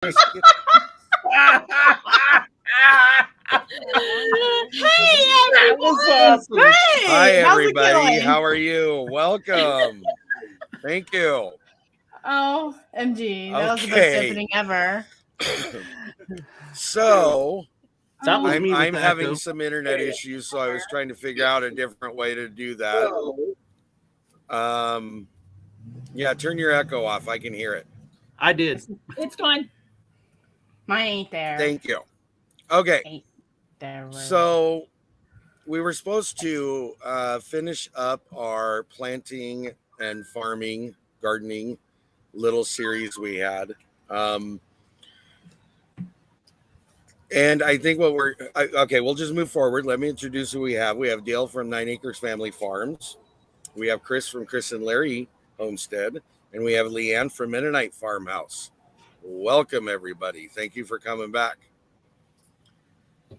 Hey, That was awesome. Hey, hi, how's it everybody. going? How are you? Welcome. Thank you. Oh, MG, that was the best Okay. opening ever. So That was me with I'm the having echo. some internet issues, so I was trying to figure out a different way to do that. Yeah, turn your echo off. I can hear it. I did. It's gone. Mine ain't there. Thank you. Okay. Ain't there. So we were supposed to finish up our planting and farming, gardening little series we had. And I think we'll just move forward. Let me introduce who we have. We have Dale from 9 Acre Family Farms. We have Kris from KrisandLarry Homestead. And we have LeAnne from Mennonite Farm House. Welcome, everybody. Thank you for coming back.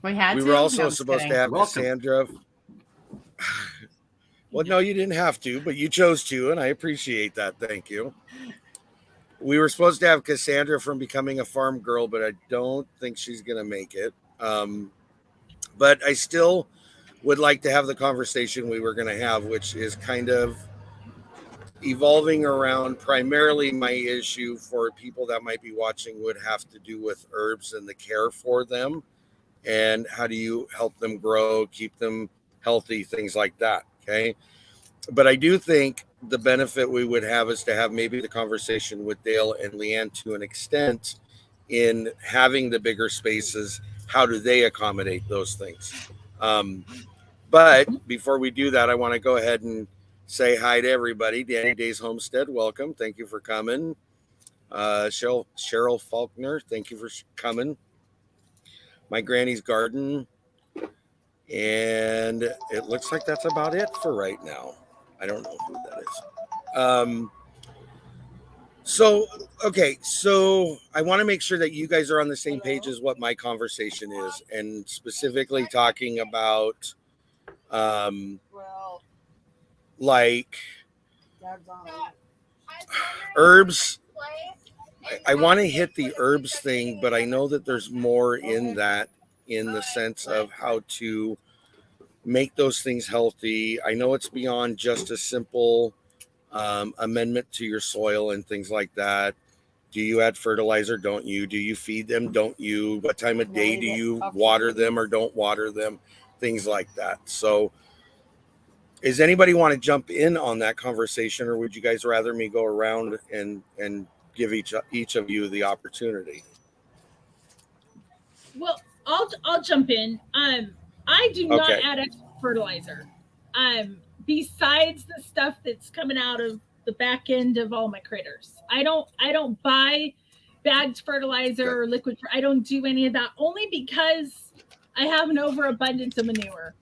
We had We to? were also No, I'm just supposed kidding. to have Welcome. Cassandra. Well, no, you didn't have to, but you chose to, and I appreciate that. Thank you. We were supposed to have Cassandra from Becoming a Farm Girl, but I don't think she's going to make it. But I still would like to have the conversation we were going to have, which is kind of evolving around primarily my issue for people that might be watching would have to do with herbs and the care for them. And how do you help them grow, keep them healthy, things like that. Okay. But I do think the benefit we would have is to have maybe the conversation with Dale and LeAnne to an extent in having the bigger spaces. How do they accommodate those things? But before we do that, I want to go ahead and say hi to everybody. Danny Day's Homestead, welcome. Thank you for coming. Cheryl Faulkner, thank you for coming. My Granny's Garden. And it looks like that's about it for right now. I don't know who that is. So I want to make sure that you guys are on the same page as what my conversation is, and specifically talking about like herbs. I want to hit the herbs thing, but I know that there's more in that, in the sense of how to make those things healthy. I know it's beyond just a simple amendment to your soil and things like that. Do you add fertilizer? Don't you? Do you feed them? Don't you? What time of day do you water them or don't water them? Things like that. So does anybody want to jump in on that conversation, or would you guys rather me go around and give each of you the opportunity? Well, I'll jump in. I do not add extra fertilizer. Besides the stuff that's coming out of the back end of all my critters. I don't buy bagged fertilizer or liquid. I don't do any of that, only because I have an overabundance of manure.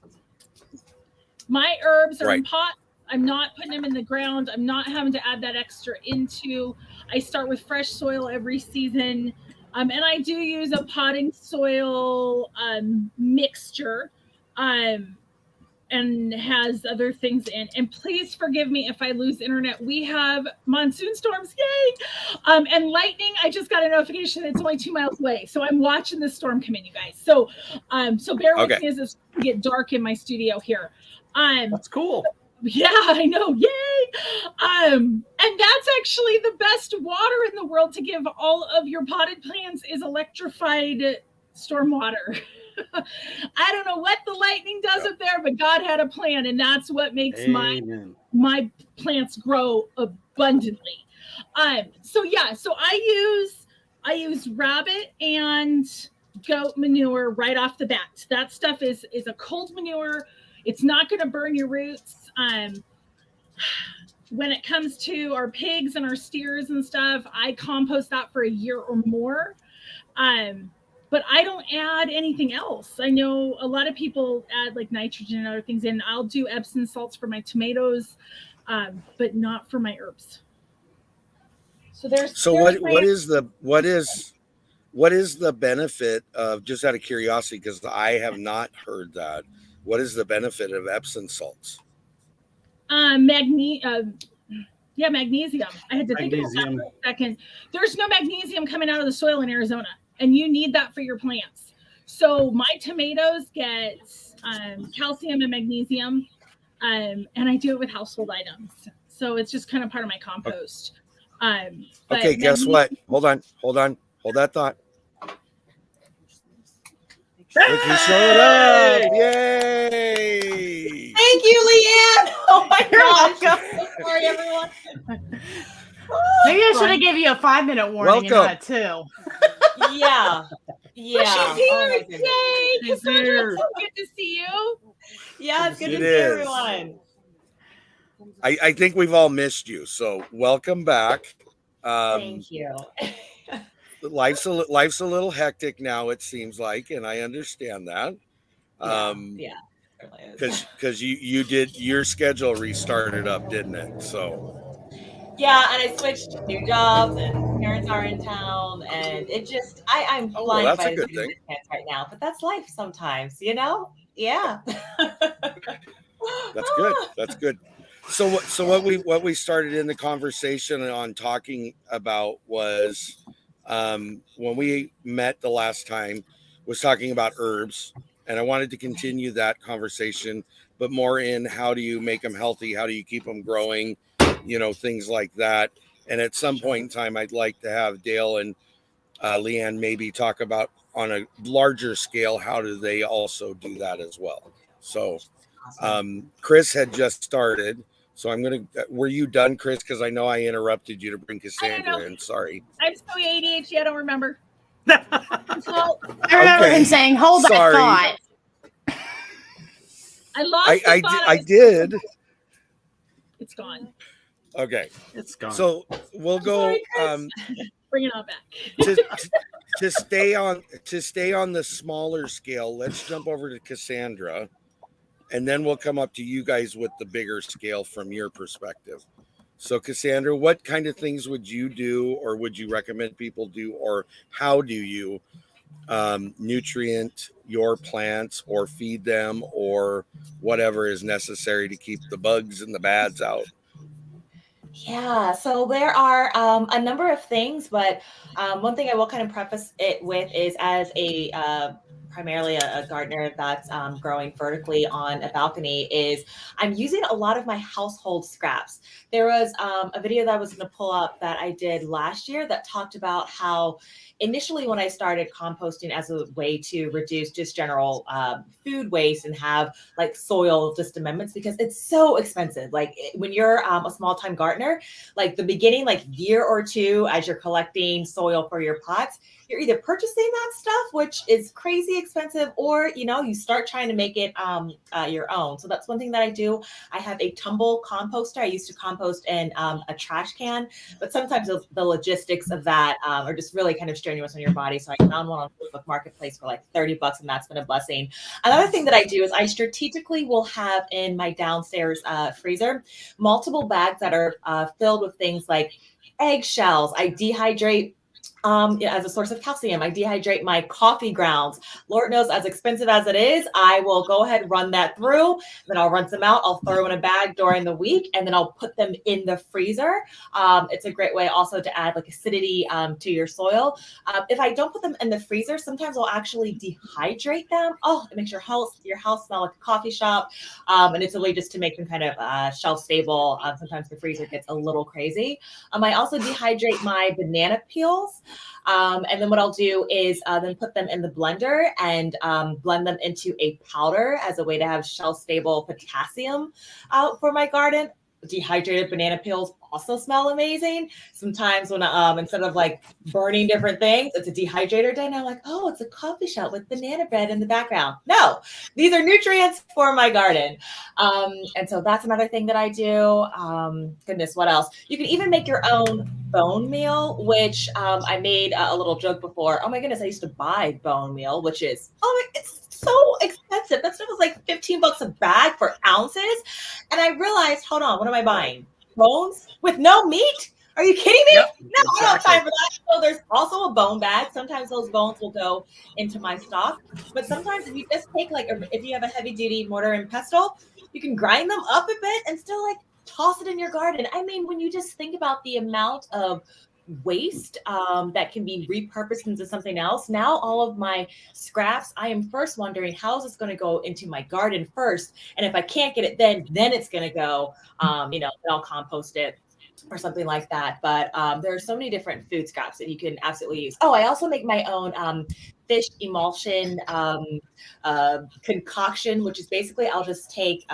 My herbs are in pots. I'm not putting them in the ground. I'm not having to add that extra into. I start with fresh soil every season. And I do use a potting soil mixture and has other things in. And please forgive me if I lose internet. We have monsoon storms, yay! And lightning, I just got a notification it's only 2 miles away. So I'm watching this storm come in, you guys. So bear with me as it's get dark in my studio here. That's cool. Yeah, I know. Yay. And that's actually the best water in the world to give all of your potted plants is electrified storm water. I don't know what the lightning does up there, but God had a plan, and that's what makes my plants grow abundantly. So I use rabbit and goat manure right off the bat. That stuff is a cold manure. It's not going to burn your roots. When it comes to our pigs and our steers and stuff, I compost that for a year or more. But I don't add anything else. I know a lot of people add like nitrogen and other things in. I'll do Epsom salts for my tomatoes, but not for my herbs. So what is the benefit of, just out of curiosity, because I have not heard that, what is the benefit of Epsom salts? Yeah, magnesium. I had to think about that for a second. There's no magnesium coming out of the soil in Arizona, and you need that for your plants. So my tomatoes get calcium and magnesium, and I do it with household items. So it's just kind of part of my compost. Okay, guess what? Hold that thought. Look, he showed up! Yay! Thank you, LeAnne. Oh my gosh! Sorry, everyone. Maybe I should have given you a 5-minute warning and not 2. Yeah. But she's here! Yay! Cassandra, it's so good to see you. Yeah, it's good to see everyone. I think we've all missed you, so welcome back. Thank you. Life's a little hectic now, it seems like, and I understand that. Yeah. Because you did your schedule restarted up, didn't it? So yeah, and I switched to new jobs, and parents are in town, and it just I'm flying by the seat of my pants right now. But that's life sometimes, you know. Yeah. That's good. That's good. So what we started in the conversation on talking about was when we met the last time was talking about herbs, and I wanted to continue that conversation, but more in how do you make them healthy? How do you keep them growing? Things like that. And at some point in time, I'd like to have Dale and LeAnne maybe talk about on a larger scale, how do they also do that as well? So Kris had just started. So were you done, Kris? Because I know I interrupted you to bring Cassandra in. Sorry. I'm so ADHD, I don't remember. I remember him saying, hold that thought. I lost I did. It's gone. Okay. It's gone. So we'll go bring it on back. to stay on the smaller scale, let's jump over to Cassandra. And then we'll come up to you guys with the bigger scale from your perspective. So Cassandra, what kind of things would you do, or would you recommend people do, or how do you nutrient your plants or feed them or whatever is necessary to keep the bugs and the bads out? Yeah, so there are a number of things, but one thing I will kind of preface it with is as a primarily a gardener that's growing vertically on a balcony is I'm using a lot of my household scraps. There was a video that I was going to pull up that I did last year that talked about how initially when I started composting as a way to reduce just general food waste and have like soil just amendments, because it's so expensive. Like when you're a small time gardener, like the beginning, like year or two, as you're collecting soil for your pots, you're either purchasing that stuff, which is crazy expensive, or, you start trying to make it your own. So that's one thing that I do. I have a tumble composter. I used to compost in a trash can, but sometimes the logistics of that are just really kind of strenuous on your body. So I found one on Facebook Marketplace for like $30, and that's been a blessing. Another thing that I do is I strategically will have in my downstairs freezer multiple bags that are filled with things like eggshells. I dehydrate as a source of calcium. I dehydrate my coffee grounds. Lord knows, as expensive as it is, I will go ahead and run that through. Then I'll rinse them out. I'll throw in a bag during the week, and then I'll put them in the freezer. It's a great way also to add like acidity to your soil. If I don't put them in the freezer, sometimes I'll actually dehydrate them. Oh, it makes your house smell like a coffee shop. And it's a way just to make them kind of shelf stable. Sometimes the freezer gets a little crazy. I also dehydrate my banana peels. And then what I'll do is then put them in the blender and blend them into a powder as a way to have shelf-stable potassium out for my garden. Dehydrated banana peels also smell amazing. Sometimes when instead of like burning different things, it's a dehydrator day, and I'm like, oh, it's a coffee shop with banana bread in the background. No, these are nutrients for my garden. And so that's another thing that I do. Goodness, what else? You can even make your own bone meal, which I made a little joke before. Oh my goodness, I used to buy bone meal, which is, it's so expensive. That stuff was like $15 a bag for ounces. And I realized, hold on, what am I buying? Bones with no meat? Are you kidding me? Yep, no, exactly. I don't have time for that. So there's also a bone bag. Sometimes those bones will go into my stock. But sometimes if you just take if you have a heavy duty mortar and pestle, you can grind them up a bit and still toss it in your garden. I mean, when you just think about the amount of waste that can be repurposed into something else. Now all of my scraps, I am first wondering, how is this going to go into my garden first? And if I can't get it then it's going to go, I'll compost it or something like that. But there are so many different food scraps that you can absolutely use. Oh, I also make my own fish emulsion concoction, which is basically, I'll just take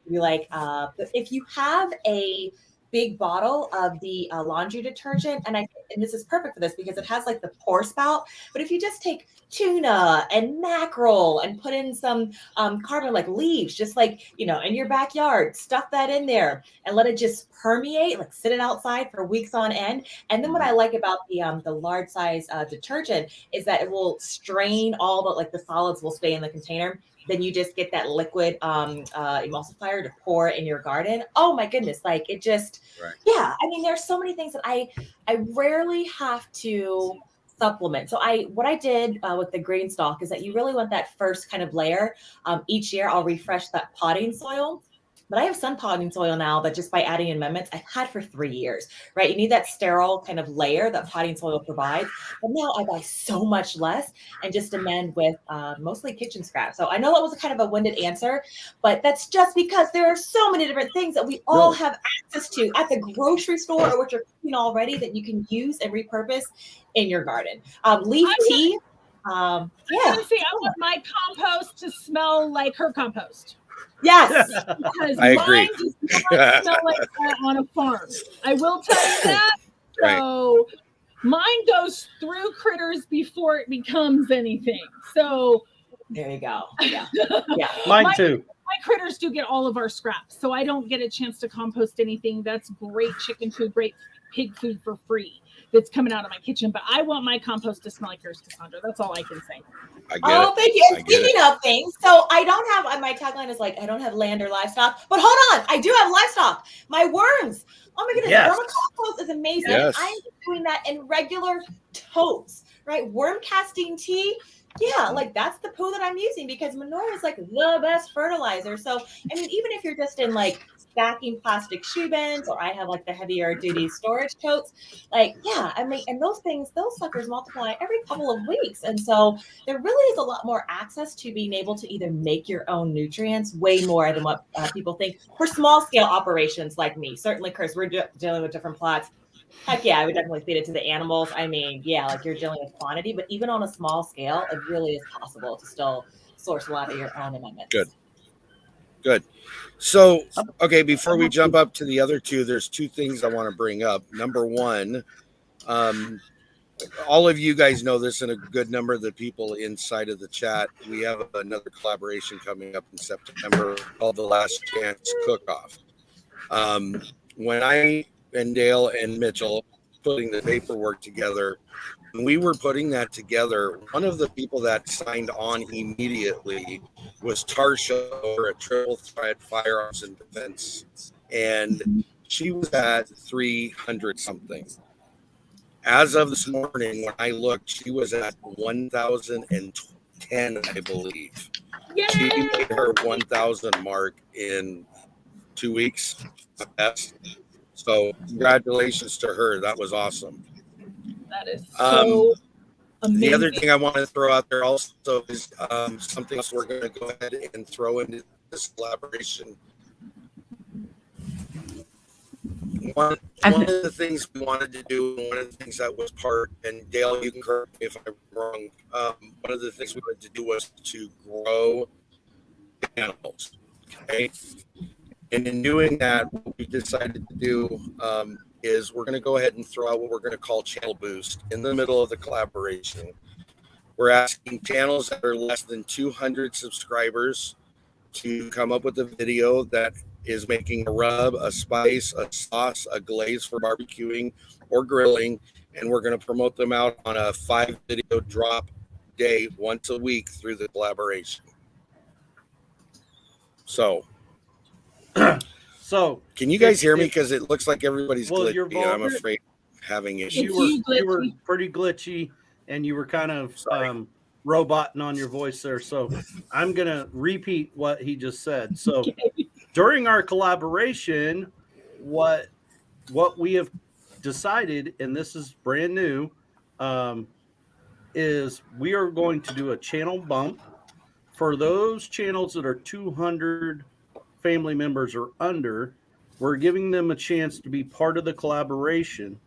if you have a big bottle of the laundry detergent, and this is perfect for this because it has like the pour spout. But if you just take tuna and mackerel and put in some carbon like leaves, just like in your backyard, stuff that in there and let it just permeate, like sit it outside for weeks on end. And then what I like about the large size detergent is that it will strain all the solids will stay in the container. Then you just get that liquid emulsifier to pour in your garden. Oh my goodness. Like it just, yeah. I mean, there's so many things that I rarely have to supplement. So what I did with the green stalk is that you really want that first kind of layer. Each year I'll refresh that potting soil. But I have sun potting soil now that just by adding amendments I've had for 3 years, right? You need that sterile kind of layer that potting soil provides. But now I buy so much less and just amend with mostly kitchen scraps. So I know that was a kind of a winded answer, but that's just because there are so many different things that we all have access to at the grocery store or what you're cooking already that you can use and repurpose in your garden. Leaf tea. I want my compost to smell like her compost. Yes, because I agree. Mine does not smell like that on a farm. I will tell you that. So mine goes through critters before it becomes anything. So there you go. Yeah, mine too. My critters do get all of our scraps, so I don't get a chance to compost anything. That's great chicken food, great pig food for free that's coming out of my kitchen. But I want my compost to smell like yours, Cassandra. That's all I can say. Thank you. And speaking of things, so I don't have, my tagline is like, I don't have land or livestock, but hold on, I do have livestock. My worms. Oh my goodness, vermicompost is amazing. Yes. I'm doing that in regular totes, right? Worm casting tea. Yeah, like that's the poo that I'm using because manure is like the best fertilizer. So, I mean, even if you're just in like stacking plastic shoe bins, or I have like the heavier duty storage totes, like, yeah, I mean, and those suckers multiply every couple of weeks. And so there really is a lot more access to being able to either make your own nutrients, way more than what people think for small scale operations like me. Certainly, Kris, we're dealing with different plots. Heck yeah, I would definitely feed it to the animals. I mean, yeah, like you're dealing with quantity, but even on a small scale, it really is possible to still source a lot of your own amendments. Good. So, okay, before we jump up to the other two, there's two things I want to bring up. Number one, all of you guys know this, and a good number of the people inside of the chat, we have another collaboration coming up in September called the Last Chance Cook-Off. When I and Dale and Mitchell putting the paperwork together, when we were putting that together, one of the people that signed on immediately was Tarsha over at Triple Threat Firearms and Defense, and she was at 300 something. As of this morning, when I looked, she was at 1,010, I believe. Yay! She made her 1,000 mark in 2 weeks. So congratulations to her. That was awesome. That is so amazing. The other thing I want to throw out there also is something else we're going to go ahead and throw into this collaboration. One of the things we wanted to do, and one of the things that was part, and Dale, you can correct me if I'm wrong, one of the things we wanted to do was to grow animals. Okay. And in doing that, what we decided to do is we're going to go ahead and throw out what we're going to call Channel Boost in the middle of the collaboration. We're asking channels that are less than 200 subscribers to come up with a video that is making a rub, a spice, a sauce, a glaze for barbecuing or grilling, and we're going to promote them out on a 5-video drop day once a week through the collaboration. So can you guys hear me? Because it looks like everybody's glitchy. I'm afraid having issues. You were pretty glitchy, and you were kind of roboting on your voice there. So I'm going to repeat what he just said. So during our collaboration, what we have decided, and this is brand new, is we are going to do a channel bump for those channels that are 200 family members or under. We're giving them a chance to be part of the collaboration.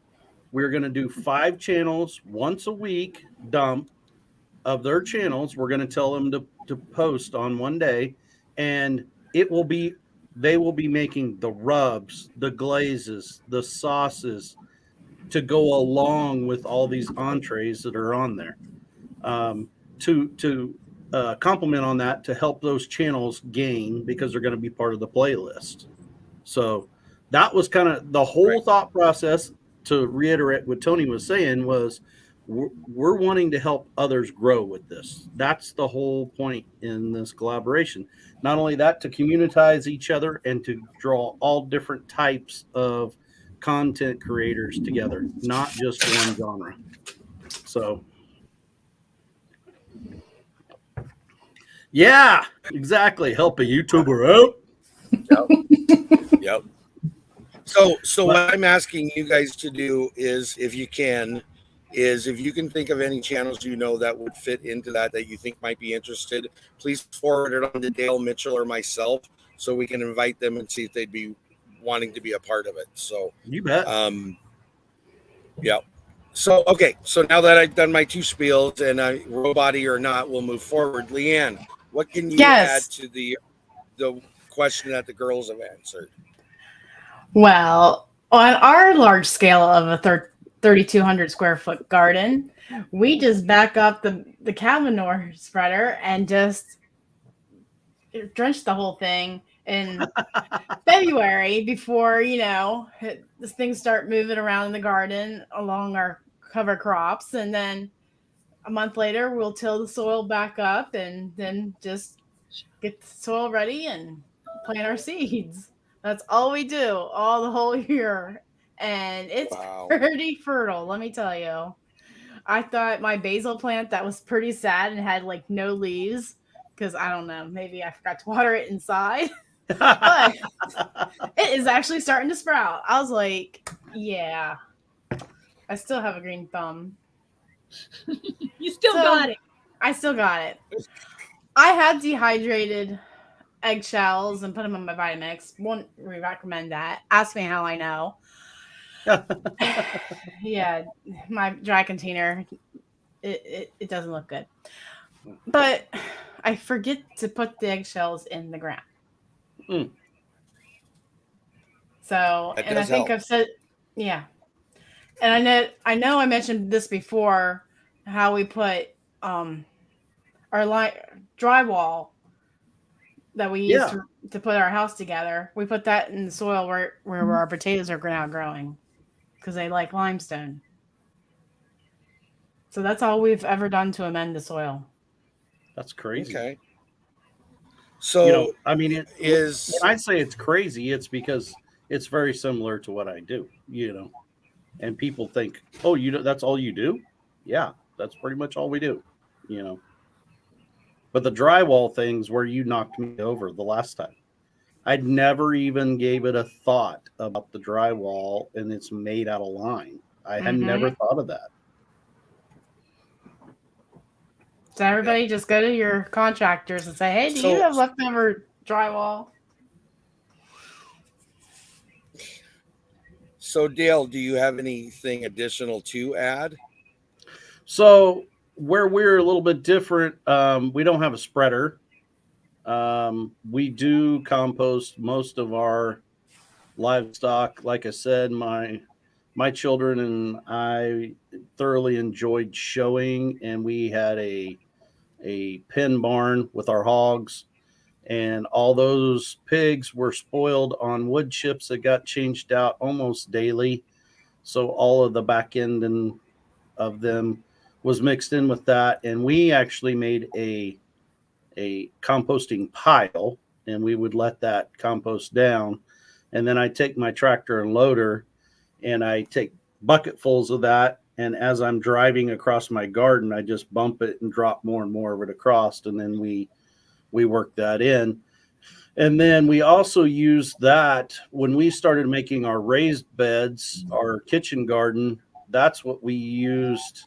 We're going to do 5 channels once a week, dump of their channels. We're going to tell them to post on one day, and they will be making the rubs, the glazes, the sauces to go along with all these entrees that are on there. To compliment on that, to help those channels gain, because they're going to be part of the playlist. So that was kind of the whole thought process. To reiterate what Tony was saying, was we're wanting to help others grow with this. That's the whole point in this collaboration. Not only that, to communitize each other and to draw all different types of content creators together, not just one genre. So yeah, exactly. Help a YouTuber out. Yep. So what I'm asking you guys to do is, if you can think of any channels that would fit into that you think might be interested, please forward it on to Dale, Mitchell, or myself, so we can invite them and see if they'd be wanting to be a part of it. So you bet. Yeah. So so now that I've done my 2 spiels, and robot-y or not, we'll move forward. LeAnne, what can you add to the question that the girls have answered? Well, on our large scale of a 3,200 square foot garden, we just back up the cow manure spreader and just drench the whole thing in February before, these things start moving around in the garden along our cover crops. And then a month later, we'll till the soil back up and then just get the soil ready and plant our seeds. That's all we do all the whole year. And it's pretty fertile, let me tell you. I thought my basil plant that was pretty sad and had like no leaves, because I don't know, maybe I forgot to water it inside. But it is actually starting to sprout. I was like, yeah, I still have a green thumb. You still got it. I still got it. I had dehydrated eggshells and put them in my Vitamix. Won't recommend that. Ask me how I know. Yeah, my dry container, it doesn't look good. But I forget to put the eggshells in the ground. So, and I think I've said, yeah. And I know I mentioned this before, how we put our drywall that we use to put our house together. We put that in the soil where our potatoes are now growing, because they like limestone. So that's all we've ever done to amend the soil. That's crazy. Okay. So I mean, when I say it's crazy, it's because it's very similar to what I do, and people think, oh, that's all you do? Yeah, that's pretty much all we do, But the drywall thing's where you knocked me over the last time. I'd never even gave it a thought about the drywall, and it's made out of lime. I had never thought of that. So everybody just go to your contractors and say, hey, do you have leftover drywall? So Dale, do you have anything additional to add? So where we're a little bit different, we don't have a spreader. We do compost most of our livestock. Like I said, my children and I thoroughly enjoyed showing, and we had a pen barn with our hogs, and all those pigs were spoiled on wood chips that got changed out almost daily. So all of the back end of them was mixed in with that, and we actually made a composting pile, and we would let that compost down, and then I take my tractor and loader and I take bucketfuls of that, and as I'm driving across my garden, I just bump it and drop more and more of it across, and then we work that in. And then we also used that when we started making our raised beds, our kitchen garden. That's what we used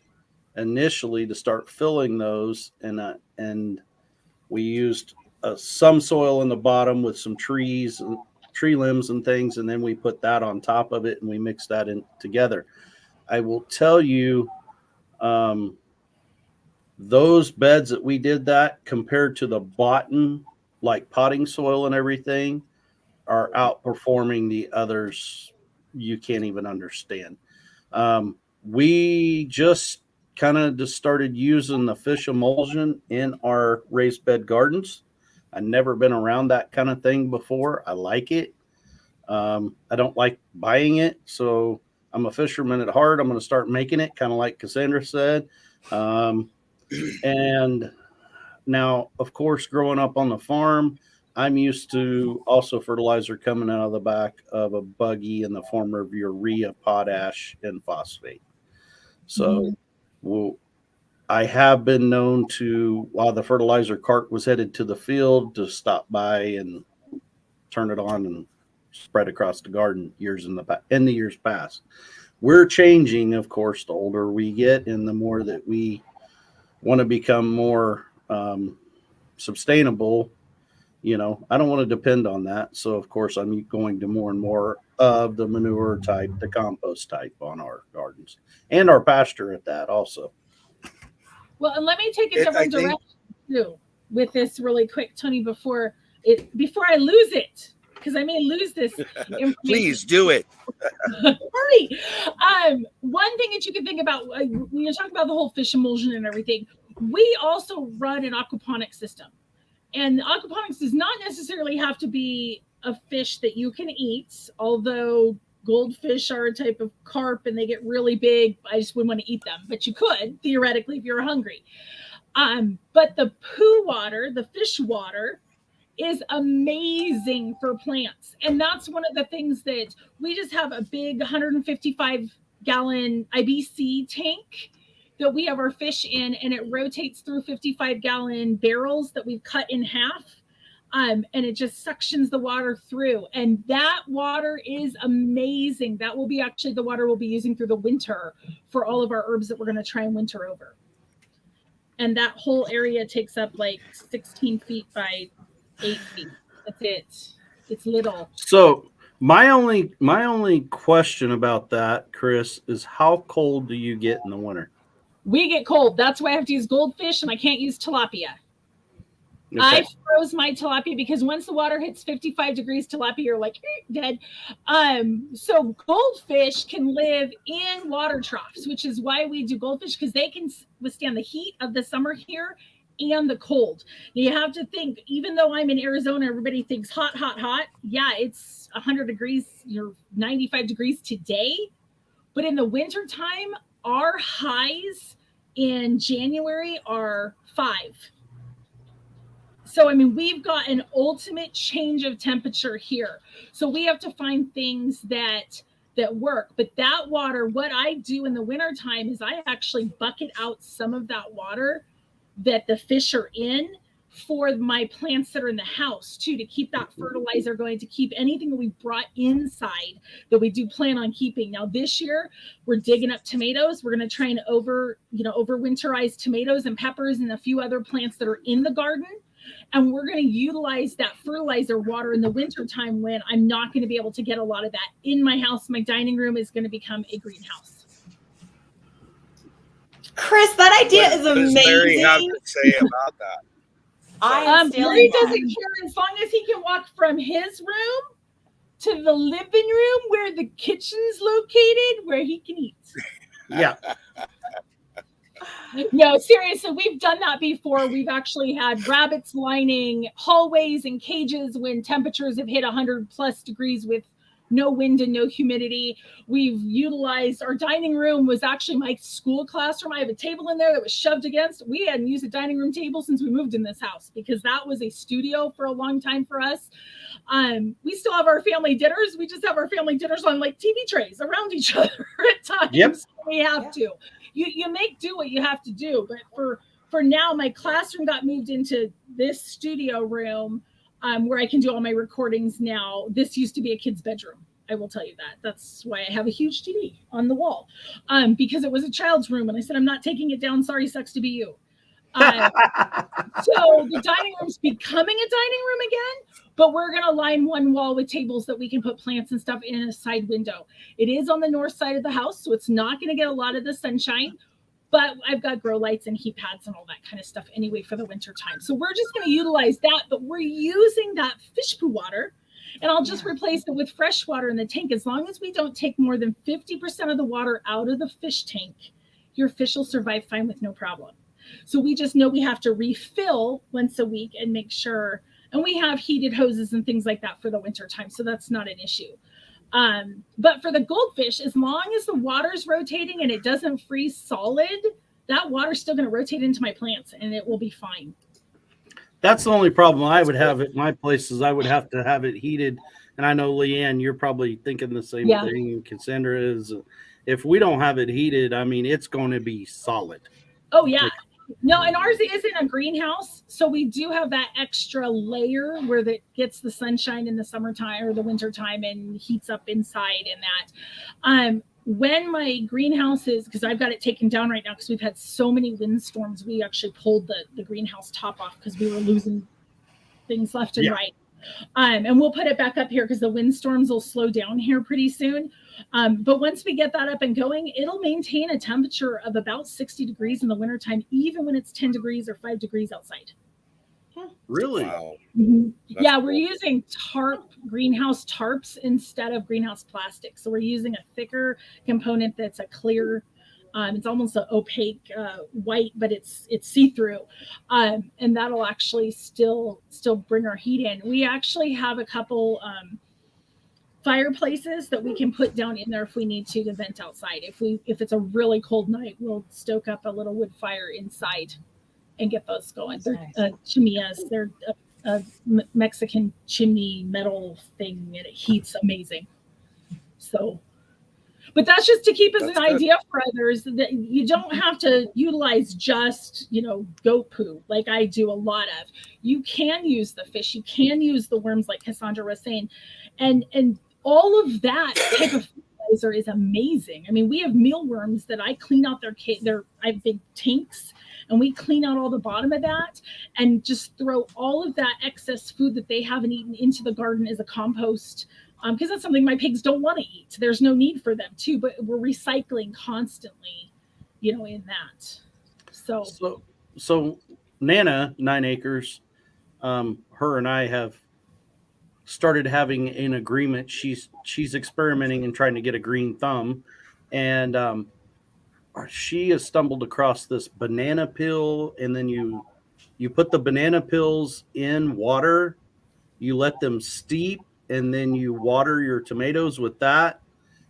initially to start filling those, and we used some soil in the bottom with some trees and tree limbs and things, and then we put that on top of it and we mixed that in together. I will tell you, those beds that we did that compared to the bottom, like potting soil and everything, are outperforming the others. You can't even understand. We just kind of just started using the fish emulsion in our raised bed gardens. I've never been around that kind of thing before. I like it. I don't like buying it. So I'm a fisherman at heart. I'm going to start making it, kind of like Cassandra said. And now, of course, growing up on the farm, I'm used to also fertilizer coming out of the back of a buggy in the form of urea, potash, and phosphate. So I have been known to, while the fertilizer cart was headed to the field, to stop by and turn it on and spread across the garden in the years past. We're changing, of course, the older we get and the more that we want to become more sustainable. You know, I don't want to depend on that. So, of course, I'm going to more and more of the manure type, the compost type on our gardens and our pasture at that also. Well, and let me take a different direction too with this really quick, Tony, before I lose it, because I may lose this information. Please do it. Hurry. One thing that you can think about when you're talking about the whole fish emulsion and everything, we also run an aquaponics system. And aquaponics does not necessarily have to be a fish that you can eat, although goldfish are a type of carp and they get really big. I just wouldn't want to eat them, but you could theoretically if you're hungry. But the poo water, the fish water, is amazing for plants. And that's one of the things that we just have a big 155-gallon IBC tank that we have our fish in, and it rotates through 55-gallon barrels that we've cut in half. And it just suctions the water through. And that water is amazing. That will be actually the water we'll be using through the winter for all of our herbs that we're going to try and winter over. And that whole area takes up like 16 feet by 8 feet. That's it. It's little. So my only question about that, Kris, is how cold do you get in the winter? We get cold. That's why I have to use goldfish and I can't use tilapia. Okay. I froze my tilapia because once the water hits 55 degrees, tilapia are like dead. So goldfish can live in water troughs, which is why we do goldfish, because they can withstand the heat of the summer here and the cold. You have to think, even though I'm in Arizona, everybody thinks hot, hot, hot. Yeah, it's 100 degrees, 95 degrees today. But in the wintertime, our highs in January are 5. So, I mean, we've got an ultimate change of temperature here. So we have to find things that work. But that water, what I do in the wintertime is I actually bucket out some of that water that the fish are in for my plants that are in the house too, to keep that fertilizer going, to keep anything that we brought inside that we do plan on keeping. Now this year we're digging up tomatoes. We're going to try and overwinterize tomatoes and peppers and a few other plants that are in the garden. And we're going to utilize that fertilizer water in the wintertime when I'm not going to be able to get a lot of that in my house. My dining room is going to become a greenhouse. Kris, that idea is amazing. What does Larry have to say about that? Larry doesn't care as long as he can walk from his room to the living room where the kitchen's located, where he can eat. Yeah. No, seriously, we've done that before. We've actually had rabbits lining hallways and cages when temperatures have hit 100+ degrees with no wind and no humidity. We've utilized, our dining room was actually my school classroom. I have a table in there that was shoved against. We hadn't used a dining room table since we moved in this house because that was a studio for a long time for us. We still have our family dinners. We just have our family dinners on like TV trays around each other at times. Yep. We have to. You make do what you have to do. But for now, my classroom got moved into this studio room. where I can do all my recordings now. This used to be a kid's bedroom. I will tell you that. That's why I have a huge TV on the wall, because it was a child's room. And I said, I'm not taking it down. Sorry, sucks to be you. So the dining room's becoming a dining room again, but we're going to line one wall with tables that we can put plants and stuff in a side window. It is on the north side of the house, so it's not going to get a lot of the sunshine, but I've got grow lights and heat pads and all that kind of stuff anyway for the winter time. So we're just going to utilize that, but we're using that fish poo water, and I'll just replace it with fresh water in the tank. As long as we don't take more than 50% of the water out of the fish tank, your fish will survive fine with no problem. So we just know we have to refill once a week and make sure, and we have heated hoses and things like that for the winter time. So that's not an issue. But for the goldfish, as long as the water's rotating and it doesn't freeze solid, that water's still going to rotate into my plants and it will be fine. That's the only problem I would have at my place is I would have to have it heated. And I know, LeAnne, you're probably thinking the same thing. Cassandra is. If we don't have it heated, I mean, it's going to be solid. Oh, yeah. No, and ours isn't a greenhouse, so we do have that extra layer where that gets the sunshine in the summertime or the wintertime and heats up inside and that. When my greenhouse is, because I've got it taken down right now because we've had so many windstorms, we actually pulled the greenhouse top off because we were losing things left and right. And we'll put it back up here because the windstorms will slow down here pretty soon. But once we get that up and going, it'll maintain a temperature of about 60 degrees in the wintertime, even when it's 10 degrees or 5 degrees outside. Really? Wow. Mm-hmm. Yeah, cool. we're using greenhouse tarps instead of greenhouse plastic. So we're using a thicker component that's a clear, it's almost an opaque white, but it's see-through. And that'll actually still bring our heat in. We actually have a couple fireplaces that we can put down in there if we need to vent outside. If it's a really cold night, we'll stoke up a little wood fire inside and get those going. They're chimeneas. They're a Mexican chimney metal thing, and it heats amazing. So, but that's just to keep as an idea for others that you don't have to utilize just, goat poo like I do a lot of. You can use the fish. You can use the worms like Cassandra was saying. And all of that type of fertilizer is amazing. I mean, we have mealworms that I clean out I have big tanks, and we clean out all the bottom of that and just throw all of that excess food that they haven't eaten into the garden as a compost. Because that's something my pigs don't want to eat. There's no need for them to, but we're recycling constantly, in that. So Nana, 9 acres, her and I have started having an agreement. She's experimenting and trying to get a green thumb, and she has stumbled across this banana peel, and then you put the banana peels in water, you let them steep, and then you water your tomatoes with that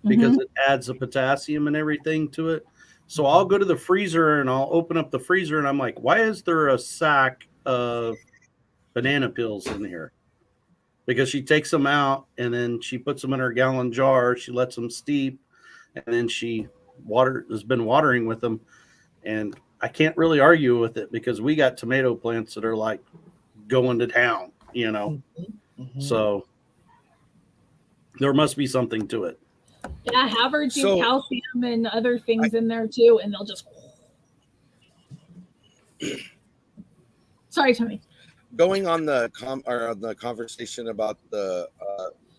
because it adds the potassium and everything to it. So I'll go to the freezer and I'll open up the freezer and I'm like, why is there a sack of banana peels in here? Because she takes them out and then she puts them in her gallon jar. She lets them steep, and then she has been watering with them. And I can't really argue with it because we got tomato plants that are like going to town, So there must be something to it. Yeah, have her do calcium and other things in there too, and they'll just. Sorry, Tony. Going on the conversation about the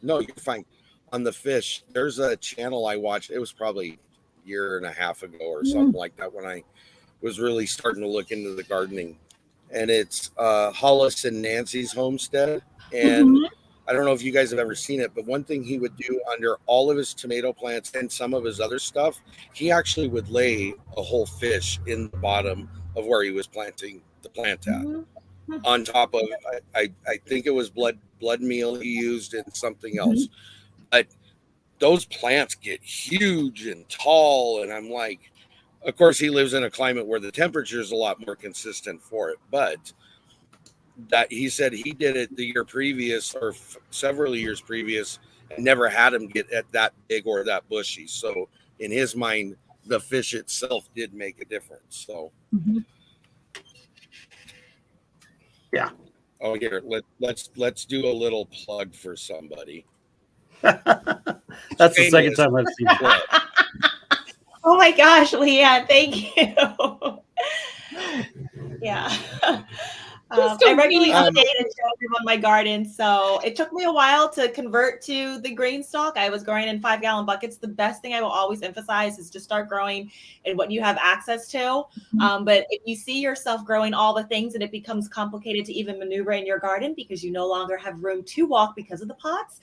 no, you're fine. On the fish, there's a channel I watched. It was probably a year and a half ago or something like that when I was really starting to look into the gardening, and it's Hollis and Nancy's Homestead. And I don't know if you guys have ever seen it, but one thing he would do under all of his tomato plants and some of his other stuff, he actually would lay a whole fish in the bottom of where he was planting the plant at. On top of, I think it was blood meal he used and something else. But those plants get huge and tall, and I'm like, of course he lives in a climate where the temperature is a lot more consistent for it, but that he said he did it the year previous or several years previous and never had him get at that big or that bushy. So in his mind, the fish itself did make a difference. So yeah, Oh, here, let's do a little plug for somebody. That's the second time I've seen Plug. Oh my gosh, LeAnne, thank you. Yeah. I regularly update and show everyone my garden. So it took me a while to convert to the green stalk. I was growing in 5-gallon buckets. The best thing I will always emphasize is just start growing in what you have access to. But if you see yourself growing all the things and it becomes complicated to even maneuver in your garden because you no longer have room to walk because of the pots,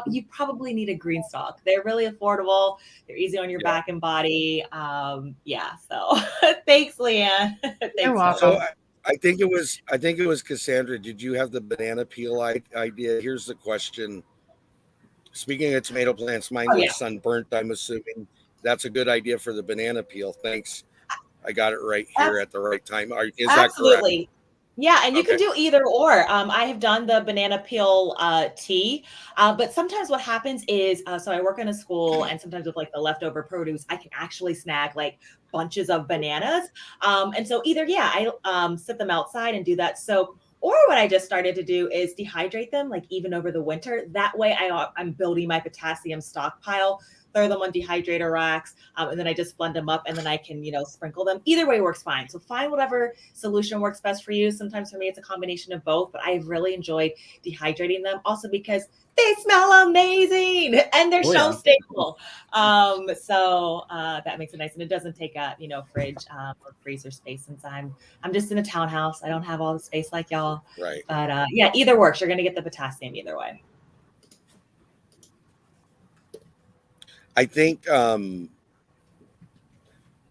you probably need a green stalk. They're really affordable. They're easy on your back and body. So thanks, LeAnne. You're welcome. So I think it was Cassandra. Did you have the banana peel idea? Here's the question. Speaking of tomato plants, mine was sunburnt. I'm assuming that's a good idea for the banana peel. Thanks. I got it right here at the right time. Is that correct? Yeah, and you can do either or. I have done the banana peel tea, but sometimes what happens is, so I work in a school, and sometimes with like the leftover produce, I can actually snag like bunches of bananas. And so either, I sit them outside and do that soak, or what I just started to do is dehydrate them, like even over the winter. That way I'm building my potassium stockpile, throw them on dehydrator racks, and then I just blend them up, and then I can, sprinkle them. Either way works fine. So find whatever solution works best for you. Sometimes for me, it's a combination of both, but I've really enjoyed dehydrating them also because they smell amazing and they're stable. So that makes it nice. And it doesn't take a, fridge or freezer space, since I'm just in a townhouse. I don't have all the space like y'all. Right. But either works. You're going to get the potassium either way. I think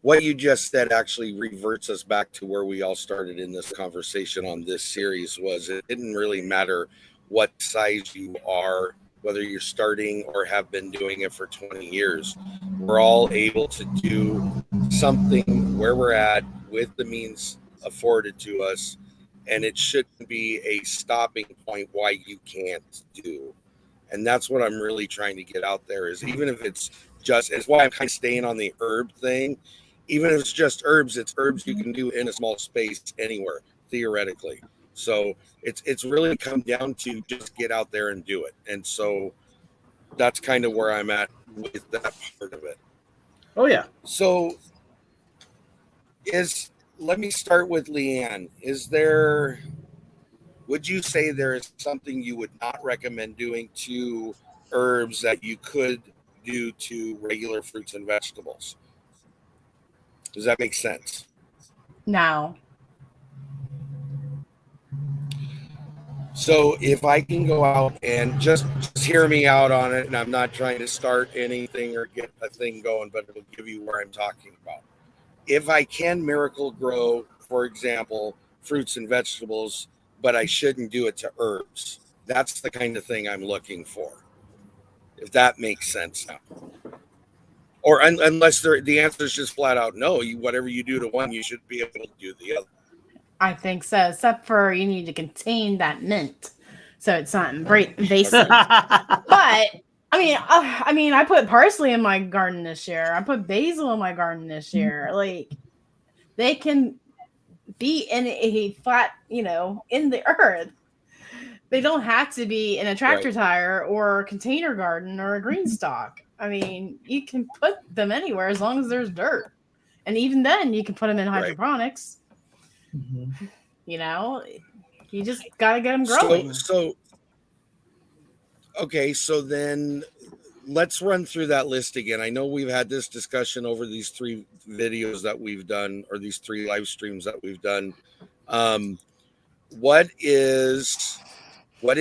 what you just said actually reverts us back to where we all started in this conversation on this series. Was it didn't really matter what size you are, whether you're starting or have been doing it for 20 years. We're all able to do something where we're at with the means afforded to us, and it shouldn't be a stopping point why you can't do. And that's what I'm really trying to get out there, is even if it's why I'm kind of staying on the herb thing. Even if it's just herbs, it's herbs you can do in a small space anywhere, theoretically. So it's really come down to just get out there and do it. And so that's kind of where I'm at with that part of it. Oh, yeah. So let me start with LeAnne. Would you say there is something you would not recommend doing to herbs that you could do to regular fruits and vegetables? Does that make sense? No. So if I can go out and just hear me out on it, and I'm not trying to start anything or get a thing going, but it'll give you where I'm talking about. If I can miracle grow, for example, fruits and vegetables, but I shouldn't do it to herbs, that's the kind of thing I'm looking for. If that makes sense now. Or unless the answer is just flat out no, whatever you do to one, you should be able to do the other. I think so, except for you need to contain that mint, so it's not invasive. But I mean, I put parsley in my garden this year. I put basil in my garden this year. Like, they can be in a flat, in the earth. They don't have to be in a tractor tire or a container garden or a green stalk. I mean, you can put them anywhere as long as there's dirt. And even then, you can put them in hydroponics. Mm-hmm. You just got to get them growing. So then let's run through that list again. I know we've had this discussion over these 3 videos that we've done, or these 3 live streams that we've done. What is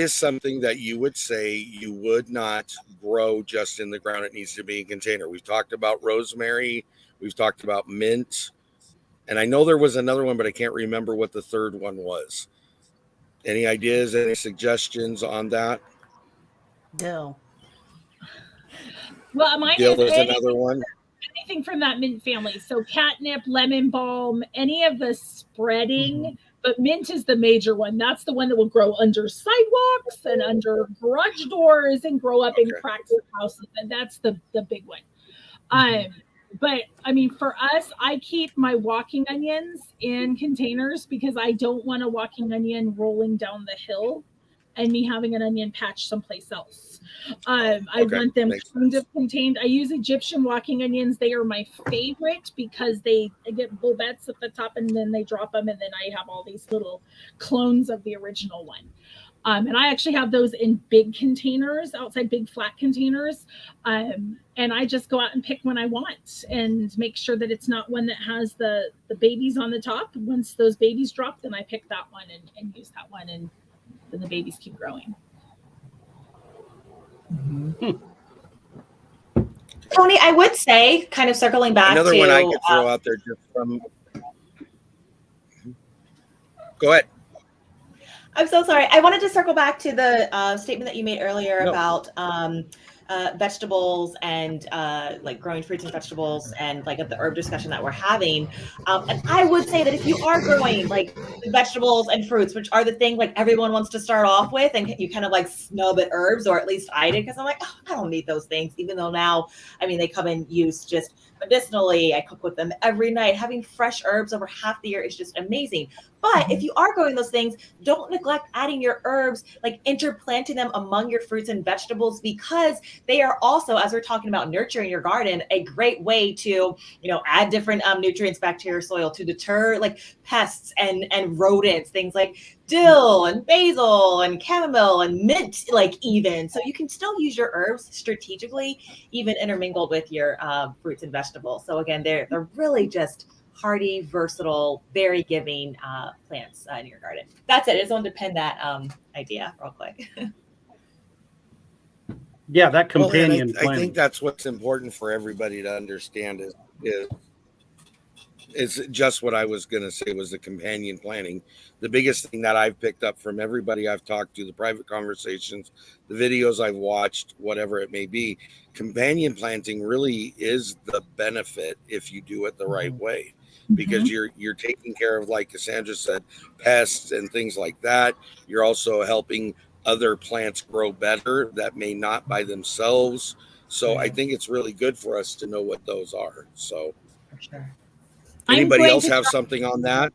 something that you would say you would not grow just in the ground? It needs to be in a container. We've talked about rosemary. We've talked about mint. And I know there was another one, but I can't remember what the third one was. Any ideas, any suggestions on that? Dill. Well, mine Dill is another one. Anything from that mint family. So catnip, lemon balm, any of the spreading. Mm-hmm. But mint is the major one. That's the one that will grow under sidewalks and under garage doors and grow up in cracks of houses. And that's the big one. But I mean, for us, I keep my walking onions in containers because I don't want a walking onion rolling down the hill and me having an onion patch someplace else. I want them kind of contained. I use Egyptian walking onions. They are my favorite because they get bulbets at the top and then they drop them. And then I have all these little clones of the original one. And I actually have those in big containers, outside big flat containers. And I just go out and pick one I want and make sure that it's not one that has the babies on the top. Once those babies drop, then I pick that one and use that one. And then the babies keep growing. Tony, I would say, kind of circling back another to one I could throw out there just from. Go ahead. I'm so sorry. I wanted to circle back to the statement that you made earlier about vegetables and like growing fruits and vegetables and like the herb discussion that we're having. And I would say that if you are growing like vegetables and fruits, which are the thing like everyone wants to start off with, and you kind of like snub at herbs, or at least I did, because I'm like, oh, I don't need those things, even though now, I mean, they come in use just medicinally. I cook with them every night. Having fresh herbs over half the year is just amazing. But if you are growing those things, don't neglect adding your herbs, like interplanting them among your fruits and vegetables, because they are also, as we're talking about nurturing your garden, a great way to, add different nutrients back to your soil to deter like pests and rodents, things like dill and basil and chamomile and mint, like even. So you can still use your herbs strategically, even intermingled with your fruits and vegetables. So again, they're really just hardy, versatile, very giving plants in your garden. That's it. I just wanted to pin that idea real quick. Yeah, that companion I think that's what's important for everybody to understand is just what I was going to say was the companion planting. The biggest thing that I've picked up from everybody I've talked to, the private conversations, the videos I've watched, whatever it may be, companion planting really is the benefit if you do it the right way. Because you're taking care of, like Cassandra said, pests and things like that. You're also helping other plants grow better that may not by themselves. So I think it's really good for us to know what those are. So For sure. Anybody else have something on that?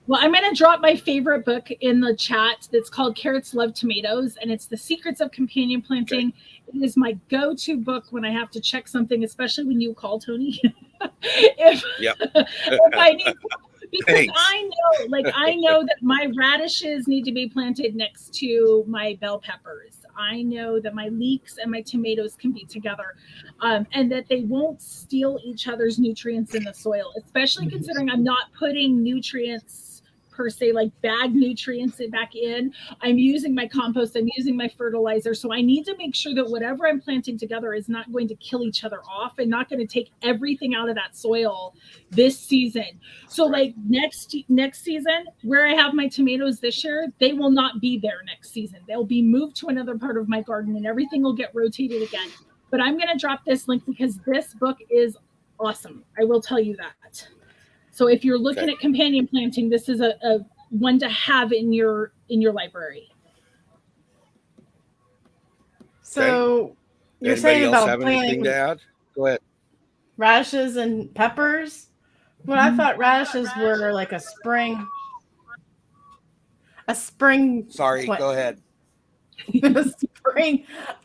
Well, I'm going to drop my favorite book in the chat that's called Carrots Love Tomatoes, and it's The Secrets of Companion Planting. Okay. It is my go-to book when I have to check something, especially when you call, Tony. if I need, because I know that my radishes need to be planted next to my bell peppers. I know that my leeks and my tomatoes can be together, and that they won't steal each other's nutrients in the soil, especially considering I'm not putting nutrients per se, like bag nutrients back in. I'm using my compost, I'm using my fertilizer. So I need to make sure that whatever I'm planting together is not going to kill each other off and not going to take everything out of that soil this season. So like next season, where I have my tomatoes this year, they will not be there next season. They'll be moved to another part of my garden and everything will get rotated again. But I'm going to drop this link because this book is awesome. I will tell you that. So if you're looking at companion planting, this is a one to have in your library. So you're Anybody saying else about have anything planting to add? Go ahead. radishes and peppers? Well, I thought radishes were like a spring. Sorry, go ahead.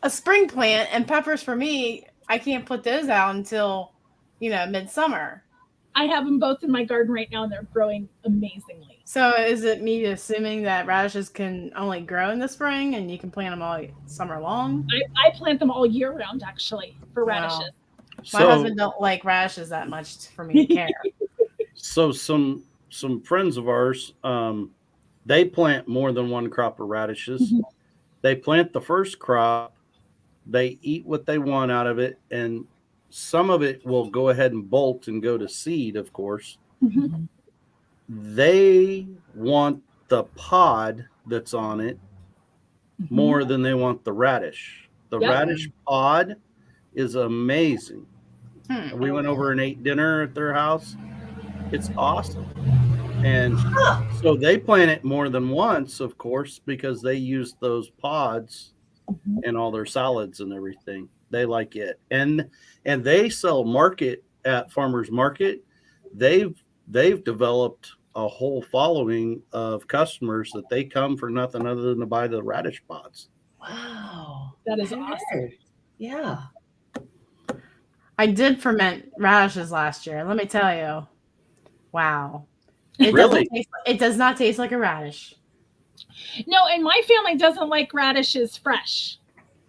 a spring plant, and peppers for me, I can't put those out until midsummer. I have them both in my garden right now, and they're growing amazingly. So is it me assuming that radishes can only grow in the spring and you can plant them all summer long? I plant them all year round, actually, for radishes. My husband don't like radishes that much for me to care. So some friends of ours, they plant more than one crop of radishes. Mm-hmm. They plant the first crop, they eat what they want out of it, and some of it will go ahead and bolt and go to seed, of course. Mm-hmm. They want the pod that's on it more than they want the radish. The radish pod is amazing. We went over and ate dinner at their house. It's awesome. And so they plant it more than once, of course, because they use those pods in all their salads and everything. They like it. And they sell market at Farmers Market, they've developed a whole following of customers that they come for nothing other than to buy the radish pods. Wow. That is Okay. awesome. Yeah. I did ferment radishes last year. Let me tell you. Wow. It Really? it does not taste like a radish. No, and my family doesn't like radishes fresh.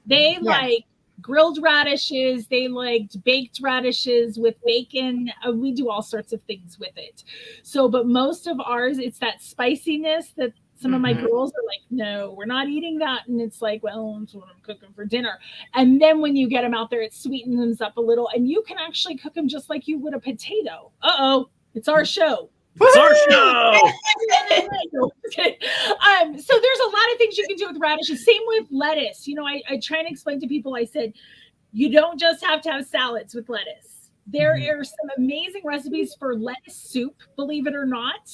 They like grilled radishes. They liked baked radishes with bacon. We do all sorts of things with it. So, but most of ours, it's that spiciness that some of my girls are like, no, we're not eating that. And it's like, well, that's what I'm cooking for dinner. And then when you get them out there, it sweetens them up a little. And you can actually cook them just like you would a potato. Uh-oh, it's our show. It's our show. So there's a lot of things you can do with radishes. Same with lettuce. You know, I try and explain to people, I said, you don't just have to have salads with lettuce. There are some amazing recipes for lettuce soup, believe it or not.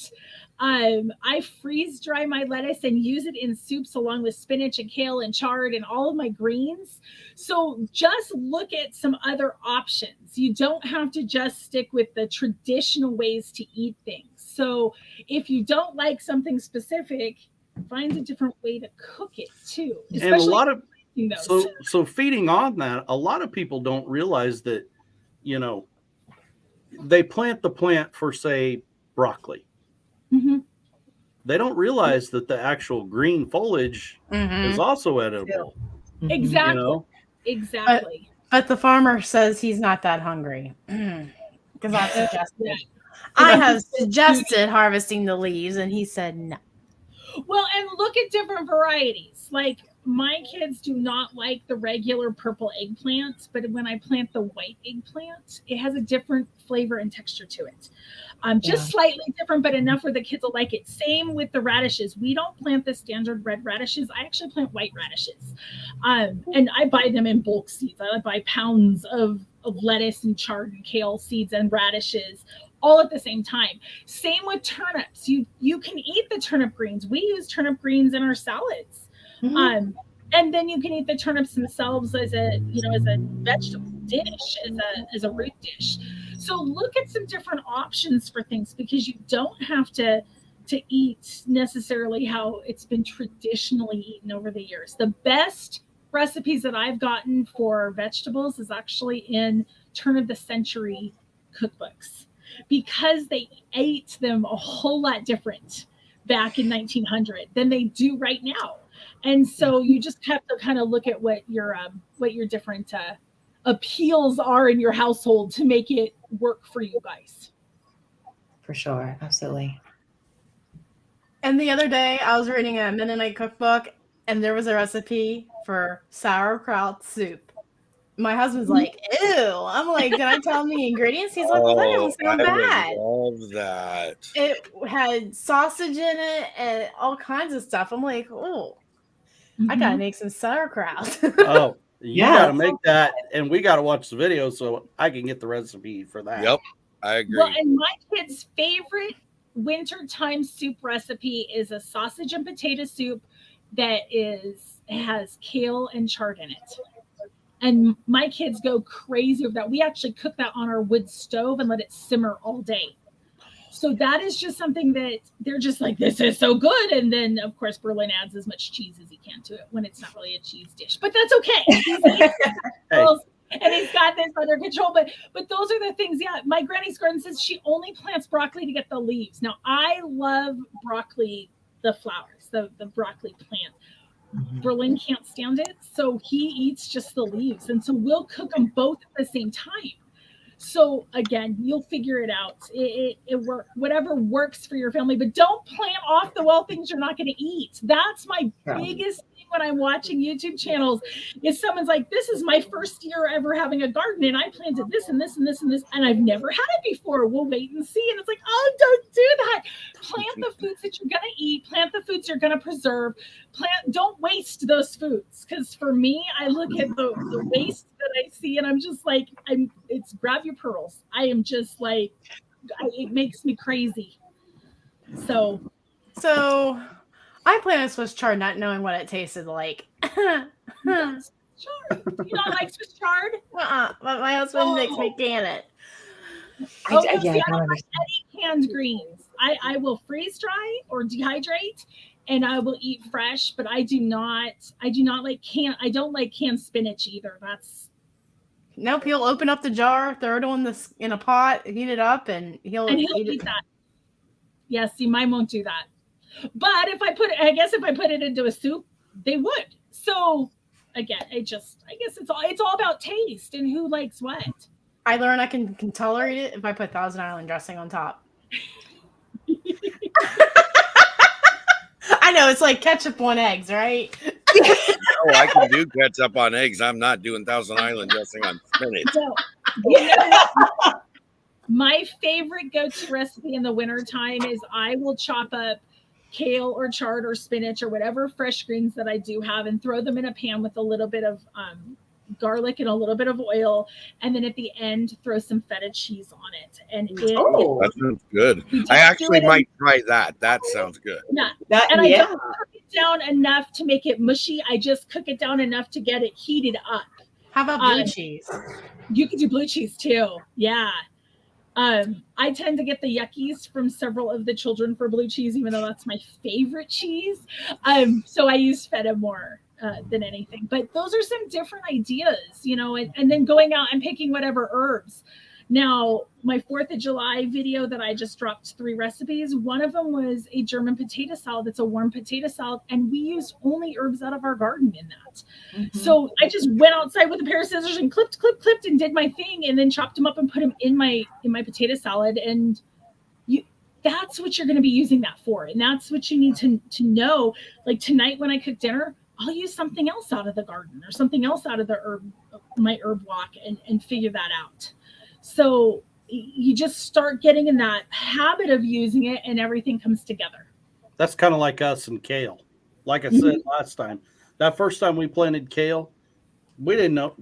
I freeze dry my lettuce and use it in soups along with spinach and kale and chard and all of my greens. So just look at some other options. You don't have to just stick with the traditional ways to eat things. So if you don't like something specific, find a different way to cook it too. And a lot of so feeding on that, a lot of people don't realize that, you know, they plant the plant for, say, broccoli. They don't realize that the actual green foliage is also edible. Exactly. You know? Exactly. But the farmer says he's not that hungry. Because I have suggested harvesting the leaves, and he said no. Well, and look at different varieties. Like my kids do not like the regular purple eggplant, but when I plant the white eggplant, it has a different flavor and texture to it. Just slightly different, but enough where the kids will like it. Same with the radishes. We don't plant the standard red radishes. I actually plant white radishes. And I buy them in bulk seeds. I buy pounds of lettuce and chard and kale seeds and radishes all at the same time. Same with turnips. You can eat the turnip greens. We use turnip greens in our salads. And then you can eat the turnips themselves as a vegetable dish, as a root dish. So look at some different options for things, because you don't have to eat necessarily how it's been traditionally eaten over the years. The best recipes that I've gotten for vegetables is actually in turn of the century cookbooks, because they ate them a whole lot different back in 1900 than they do right now. And so you just have to kind of look at what your different appeals are in your household to make it work for you guys. For sure. Absolutely. And the other day I was reading a Mennonite cookbook, and there was a recipe for sauerkraut soup. My husband's like, ew. I'm like, did I tell him the ingredients? He's like, well, that doesn't sound bad. I would love that. It had sausage in it and all kinds of stuff. I'm like, oh, I gotta make some sauerkraut. Oh, you gotta make that, and we gotta watch the video so I can get the recipe for that. Yep, I agree. Well, and my kid's favorite wintertime soup recipe is a sausage and potato soup that has kale and chard in it. And my kids go crazy over that. We actually cook that on our wood stove and let it simmer all day. So that is just something that they're just like, this is so good. And then, of course, Berlin adds as much cheese as he can to it when it's not really a cheese dish. But that's okay. And he's got this under control. But those are the things. Yeah, my granny's garden says she only plants broccoli to get the leaves. Now, I love broccoli, the flowers, the broccoli plant. Berlin can't stand it, so he eats just the leaves. And so we'll cook them both at the same time. So again, you'll figure it out. It works, whatever works for your family, but don't plant off the wall things you're not going to eat. That's my biggest thing when I'm watching YouTube channels is someone's like, this is my first year ever having a garden, and I planted this and this and this and this, and I've never had it before. We'll wait and see. And it's like, oh, don't do that. Plant the foods that you're going to eat. Plant the foods you're going to preserve. Don't waste those foods. Because for me, I look at the waste that I see, and I'm just like, it's grab your pearls. I am just like, it makes me crazy. So I planted Swiss chard not knowing what it tasted like. Chard. You don't like Swiss chard? But my husband makes me can it. I don't understand. Any canned greens. I will freeze dry or dehydrate, and I will eat fresh. But I do not like I don't like canned spinach either. Nope, he'll open up the jar, throw it in a pot, heat it up, and he'll eat that. Yeah, see, mine won't do that. But if I put it into a soup, they would. So again, I guess it's all about taste and who likes what. I learned I can tolerate it if I put Thousand Island dressing on top. I know, it's like ketchup on eggs, right? Oh, I can do ketchup on eggs. I'm not doing Thousand Island dressing on spinach. So, my favorite go-to recipe in the wintertime is I will chop up kale or chard or spinach or whatever fresh greens that I do have and throw them in a pan with a little bit of garlic and a little bit of oil, and then at the end throw some feta cheese on it. And that sounds good. I actually might try that. That sounds good. Yeah, I don't cook it down enough to make it mushy. I just cook it down enough to get it heated up. How about blue cheese? You can do blue cheese too. Yeah. I tend to get the yuckies from several of the children for blue cheese, even though that's my favorite cheese. So I use feta more than anything. But those are some different ideas, and then going out and picking whatever herbs. Now, my 4th of July video that I just dropped 3 recipes, one of them was a German potato salad. It's a warm potato salad, and we used only herbs out of our garden in that. Mm-hmm. So I just went outside with a pair of scissors and clipped, and did my thing, and then chopped them up and put them in my potato salad. And that's what you're going to be using that for, and that's what you need to know. Like tonight when I cook dinner, I'll use something else out of the garden or something else out of my herb walk and figure that out. So you just start getting in that habit of using it and everything comes together. That's kind of like us and kale. Like I said last time, that first time we planted kale, we didn't know,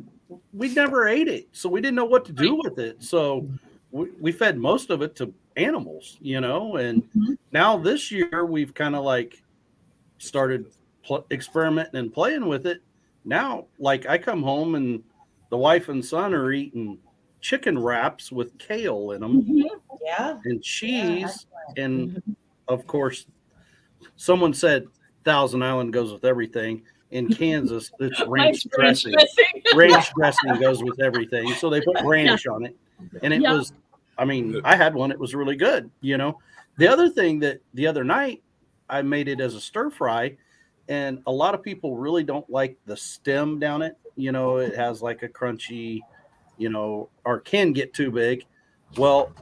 we never ate it. So we didn't know what to do with it. So we fed most of it to animals, and now this year we've kind of like started experimenting and playing with it. Now, like I come home and the wife and son are eating chicken wraps with kale in them, and cheese, and of course, someone said Thousand Island goes with everything. In Kansas, it's ranch dressing. Ranch dressing goes with everything, so they put ranch on it, and it was. I mean, I had one; it was really good. The other thing that the other night I made it as a stir fry, and a lot of people really don't like the stem down it. It has like a crunchy. Or can get too big. Well,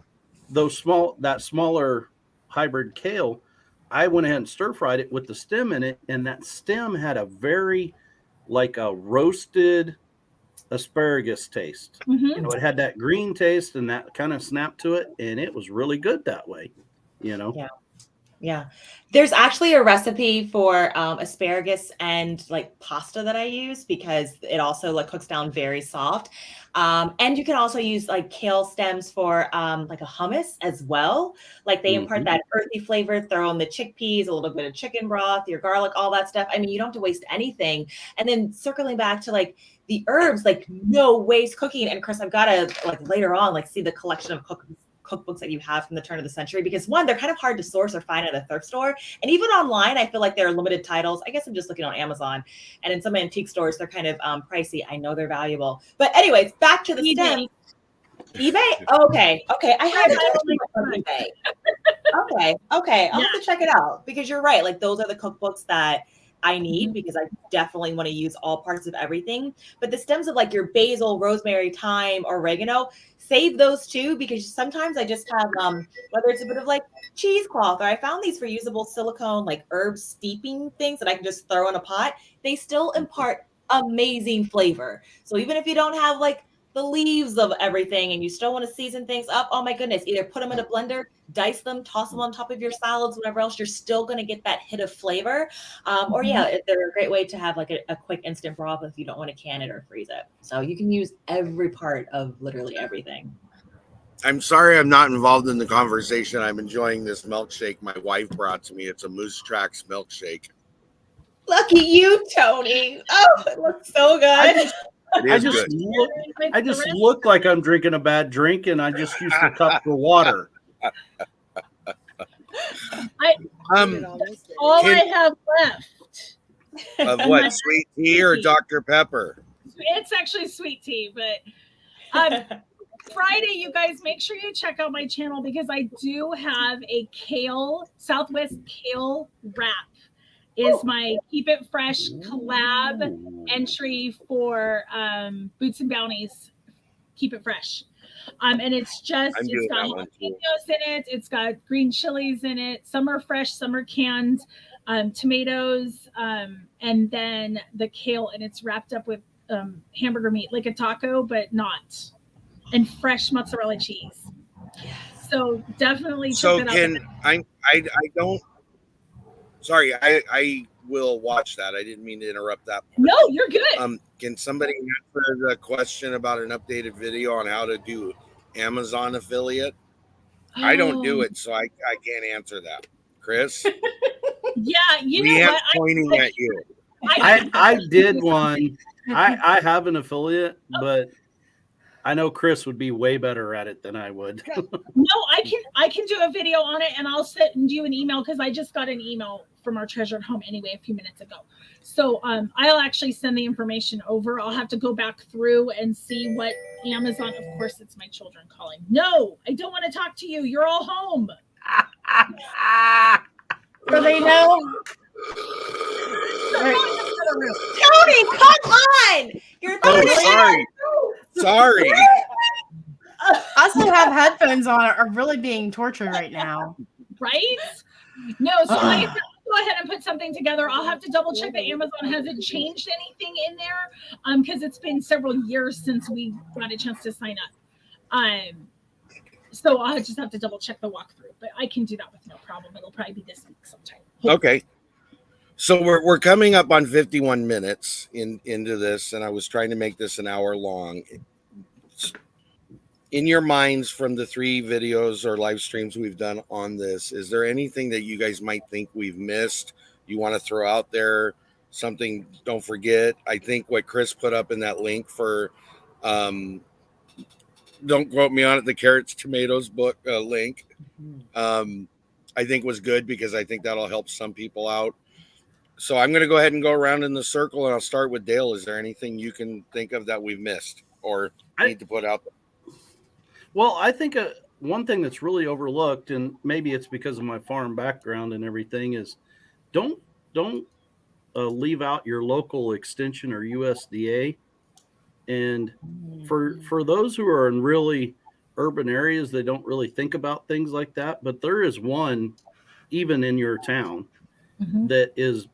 that smaller hybrid kale, I went ahead and stir fried it with the stem in it, and that stem had a very like a roasted asparagus taste. It had that green taste and that kind of snap to it, and it was really good that way. Yeah. There's actually a recipe for asparagus and like pasta that I use because it also like cooks down very soft. And you can also use like kale stems for like a hummus as well. Like they impart that earthy flavor, throw in the chickpeas, a little bit of chicken broth, your garlic, all that stuff. I mean, you don't have to waste anything. And then circling back to like the herbs, like no waste cooking. And Kris, I've got to like later on, like see the collection of cookbooks that you have from the turn of the century, because one, they're kind of hard to source or find at a thrift store. And even online, I feel like there are limited titles. I guess I'm just looking on Amazon, and in some antique stores, they're kind of pricey. I know they're valuable, but anyways, back to the stem. eBay? Okay. I have it on eBay. Okay. I'll have to check it out, because you're right. Like those are the cookbooks that I need, because I definitely want to use all parts of everything. But the stems of like your basil, rosemary, thyme, oregano, save those too, because sometimes I just have whether it's a bit of like cheesecloth, or I found these reusable silicone like herb steeping things that I can just throw in a pot. They still impart amazing flavor. So even if you don't have like the leaves of everything and you still want to season things up, oh my goodness, either put them in a blender, dice them, toss them on top of your salads, whatever else, you're still going to get that hit of flavor. Or they're a great way to have like a quick instant broth if you don't want to can it or freeze it. So you can use every part of literally everything. I'm sorry I'm not involved in the conversation. I'm enjoying this milkshake my wife brought to me. It's a Moose Tracks milkshake. Look at you, Tony. Oh, it looks so good. It is good. I just look like I'm drinking a bad drink, and I just used the cup for water. All I have left. Of what, sweet tea or Dr. Pepper? It's actually sweet tea, but Friday, you guys make sure you check out my channel because I do have a Southwest kale wrap. Is my Keep It Fresh collab entry for Boots and Bounties. Keep It Fresh. And it's got jalapenos in it. It's got green chilies in it. Some are fresh, some are canned. Tomatoes, and then the kale, and it's wrapped up with hamburger meat, like a taco, but not. And fresh mozzarella cheese. So definitely check that out. I will watch that. I didn't mean to interrupt that. No, you're good. Can somebody answer the question about an updated video on how to do Amazon affiliate? I don't do it, so I can't answer that. Kris? Yeah, you know what? Pointing at you. I did one. I have an affiliate, but I know Kris would be way better at it than I would. No, I can do a video on it, and I'll send you an email because I just got an email from our treasure at home anyway a few minutes ago. So I'll actually send the information over. I'll have to go back through and see what Amazon. Of course, it's my children calling. No, I don't want to talk to you. You're all home. So they know. Tony, come on! You're Sorry. Us who have headphones on are really being tortured right now. Right? No, so I have to go ahead and put something together. I'll have to double check that Amazon hasn't changed anything in there because it's been several years since we got a chance to sign up. So I'll just have to double check the walkthrough, but I can do that with no problem. It'll probably be this week sometime. Okay. So we're coming up on 51 minutes into this, and I was trying to make this an hour long. In your minds, from the 3 videos or live streams we've done on this, is there anything that you guys might think we've missed? You want to throw out there something? Don't forget. I think what Kris put up in that link for, don't quote me on it, the carrots, tomatoes book link, I think was good because I think that'll help some people out. So I'm going to go ahead and go around in the circle, and I'll start with Dale. Is there anything you can think of that we've missed or need to put out there? Well, I think one thing that's really overlooked, and maybe it's because of my farm background and everything, is don't leave out your local extension or USDA. And for those who are in really urban areas, they don't really think about things like that. But there is one, even in your town, that is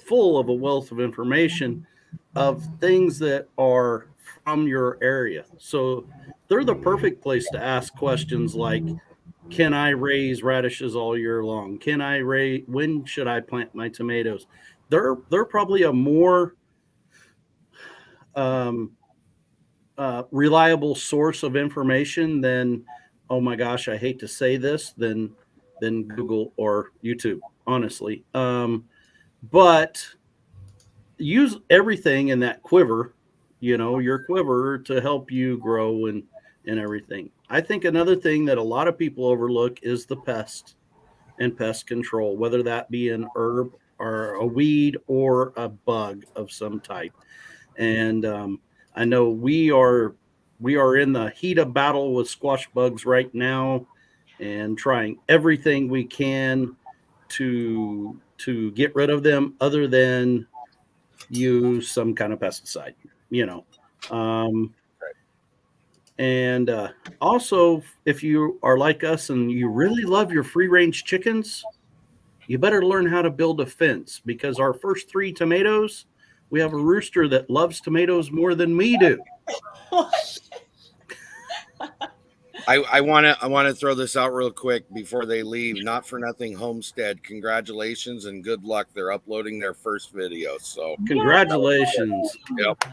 full of a wealth of information of things that are from your area. So they're the perfect place to ask questions like, can I raise radishes all year long? When should I plant my tomatoes? They're probably a more reliable source of information than, oh my gosh, I hate to say this, than Google or YouTube, honestly. But use everything in that quiver, your quiver, to help you grow and everything. I think another thing that a lot of people overlook is the pest and pest control, whether that be an herb or a weed or a bug of some type. And I know we are in the heat of battle with squash bugs right now, and trying everything we can to get rid of them, other than use some kind of pesticide, and also, if you are like us and you really love your free range chickens, you better learn how to build a fence, because our first 3 tomatoes, we have a rooster that loves tomatoes more than we do. I want to throw this out real quick before they leave. Not for nothing, Homestead, congratulations and good luck. They're uploading their first video, so congratulations. Yep.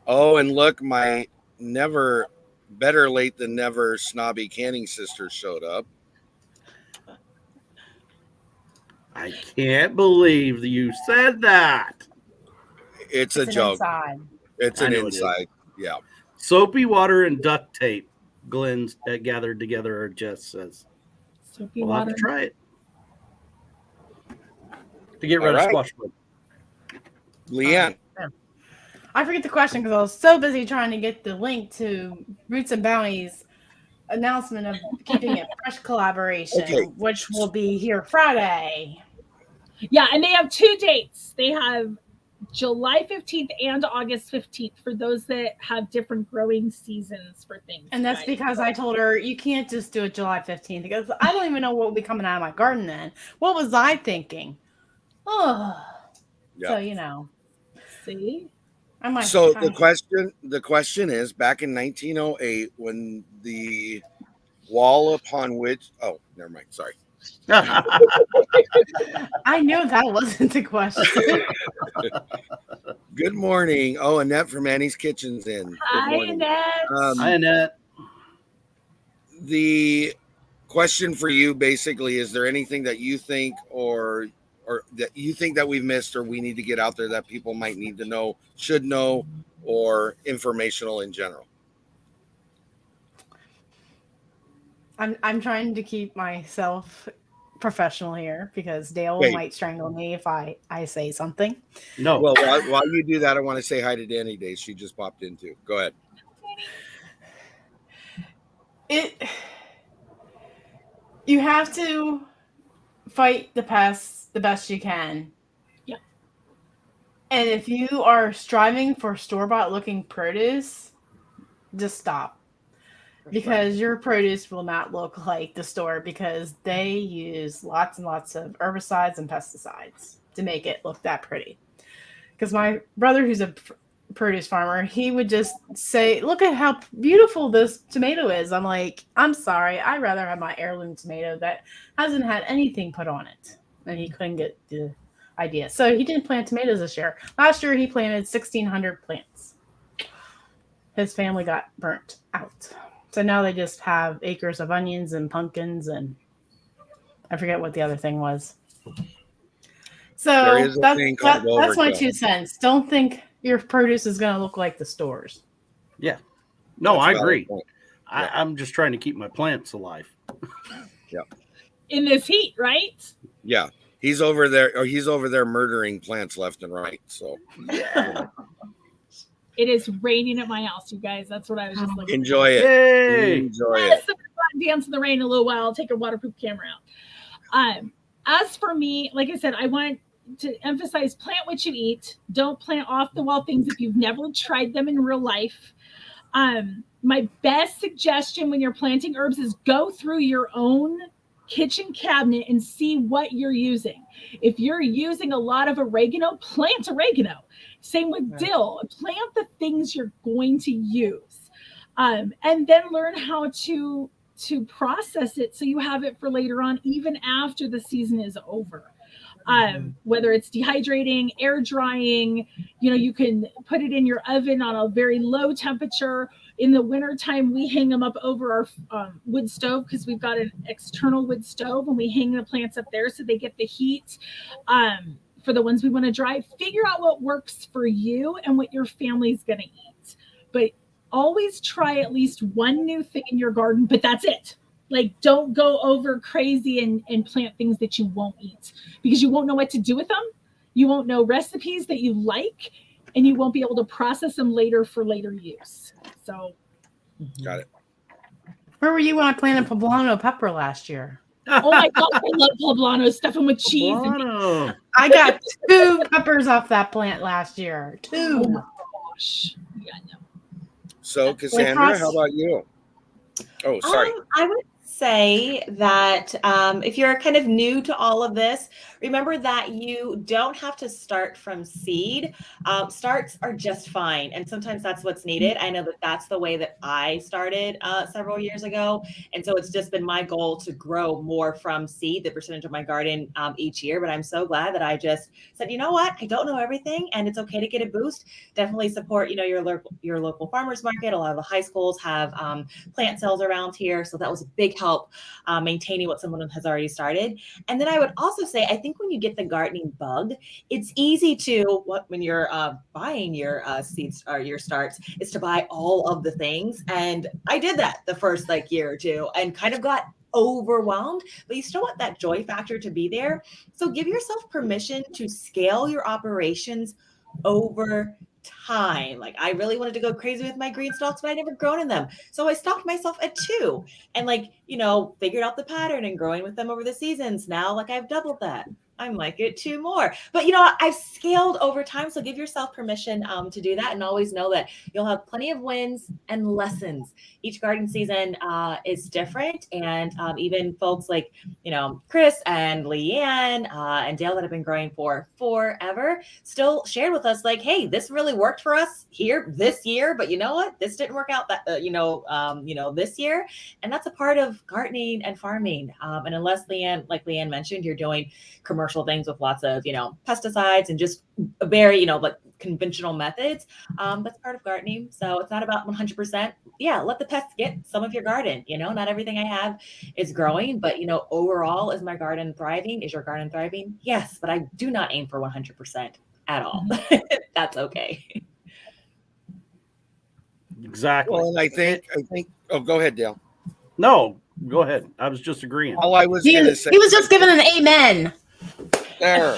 Oh, and look, my better late than never snobby canning sister showed up. I can't believe you said that. It's a joke. It's I an know it is. inside. Yeah. Soapy water and duct tape. Glenn's gathered together, or Jess says. Soapy We'll have water. to try it to get All rid of right. squash bug. LeAnne. I forget the question because I was so busy trying to get the link to Roots and Bounty's announcement of keeping it fresh collaboration, Okay. which will be here Friday. Yeah, and they have 2 dates. They have July 15th and August 15th for those that have different growing seasons for things. And that's because I told her you can't just do it July 15th because I don't even know what will be coming out of my garden then. What was I thinking? Oh, Yeah. so you know. See? I might So the question is, back in 1908, when the wall upon which, oh, never mind. Sorry. I knew that wasn't the question. Good morning. Oh, Annette from Annie's Kitchen's in. Good Hi, morning. Annette. Hi, Annette. The question for you basically, is there anything that you think or that you think that we've missed or we need to get out there that people might need to know, should know, or informational in general? I'm trying to keep myself professional here because Dale Wait. might strangle me if I say something. No. Well, while you do that, I want to say hi to Danny Day. She just popped in too. Go ahead. You have to fight the pests the best you can. Yeah. And if you are striving for store-bought looking produce, just stop. Because your produce will not look like the store because they use lots and lots of herbicides and pesticides to make it look that pretty. Because my brother, who's a produce farmer, he would just say, look at how beautiful this tomato is. I'm like, I'm sorry, I'd rather have my heirloom tomato that hasn't had anything put on it. And he couldn't get the idea. So he didn't plant tomatoes this year. Last year he planted 1,600 plants. His family got burnt out. So now they just have acres of onions and pumpkins and I forget what the other thing was. So that's my 2 cents. Don't think your produce is going to look like the stores. Yeah. No, That's I agree. Yeah. I'm just trying to keep my plants alive. Yeah. In this heat, right? Yeah. He's over there murdering plants left and right. So Yeah. It is raining at my house, you guys. That's what I was just looking enjoy it. Yay. Enjoy Yes, it. I'm gonna dance in the rain a little while. I'll take a waterproof camera out. As for me, like I said, I want to emphasize plant what you eat. Don't plant off the wall things if you've never tried them in real life. My best suggestion when you're planting herbs is go through your own kitchen cabinet and see what you're using. If you're using a lot of oregano, plant oregano. Same with dill. Plant the things you're going to use. And then learn how to process it so you have it for later on, even after the season is over. Whether it's dehydrating, air drying, you can put it in your oven on a very low temperature. In the wintertime, we hang them up over our wood stove because we've got an external wood stove and we hang the plants up there so they get the heat. For the ones we want to dry, figure out what works for you and what your family's going to eat. But always try at least one new thing in your garden, but that's it. Like, don't go over crazy and plant things that you won't eat because you won't know what to do with them. You won't know recipes that you like, and you won't be able to process them later for later use. So, Got it. Where were you when I planted poblano pepper last year? oh my God, I love poblano, stuffing with cheese. Poblano. I got 2 peppers off that plant last year. 2. Oh my gosh. Yeah, no. So, Cassandra, how about you? Oh, sorry. I would say that if you're kind of new to all of this, remember that you don't have to start from seed. Starts are just fine. And sometimes that's what's needed. I know that that's the way that I started several years ago. And so it's just been my goal to grow more from seed, the percentage of my garden each year. But I'm so glad that I just said, you know what? I don't know everything and it's okay to get a boost. Definitely support, your local farmers market. A lot of the high schools have plant sales around here. So that was a big help help maintaining what someone has already started. And then I would also say, I think when you get the gardening bug, it's easy to when you're buying your seeds or your starts, is to buy all of the things. And I did that the first year or two and kind of got overwhelmed, but you still want that joy factor to be there. So give yourself permission to scale your operations over time. Like, I really wanted to go crazy with my green stalks, but I never grown in them. So I stopped myself at 2 and figured out the pattern and growing with them over the seasons. Now, I've doubled that. I might get 2 more, but I've scaled over time. So give yourself permission to do that, and always know that you'll have plenty of wins and lessons. Each garden season is different, and even folks like Kris and LeAnne and Dale that have been growing for forever still shared with us hey, this really worked for us here this year, but you know what? This didn't work out that this year, and that's a part of gardening and farming. And unless LeAnne mentioned, you're doing commercial things with lots of pesticides and just very conventional methods, that's part of gardening. So it's not about 100%. Yeah, let the pests get some of your garden. Not everything I have is growing, but overall, is my garden thriving? Is your garden thriving? Yes, but I do not aim for 100% at all. That's okay. Exactly. Well, and I think. Oh, go ahead, Dale. No, go ahead. I was just agreeing. All I was going to say. He was just giving an amen. There.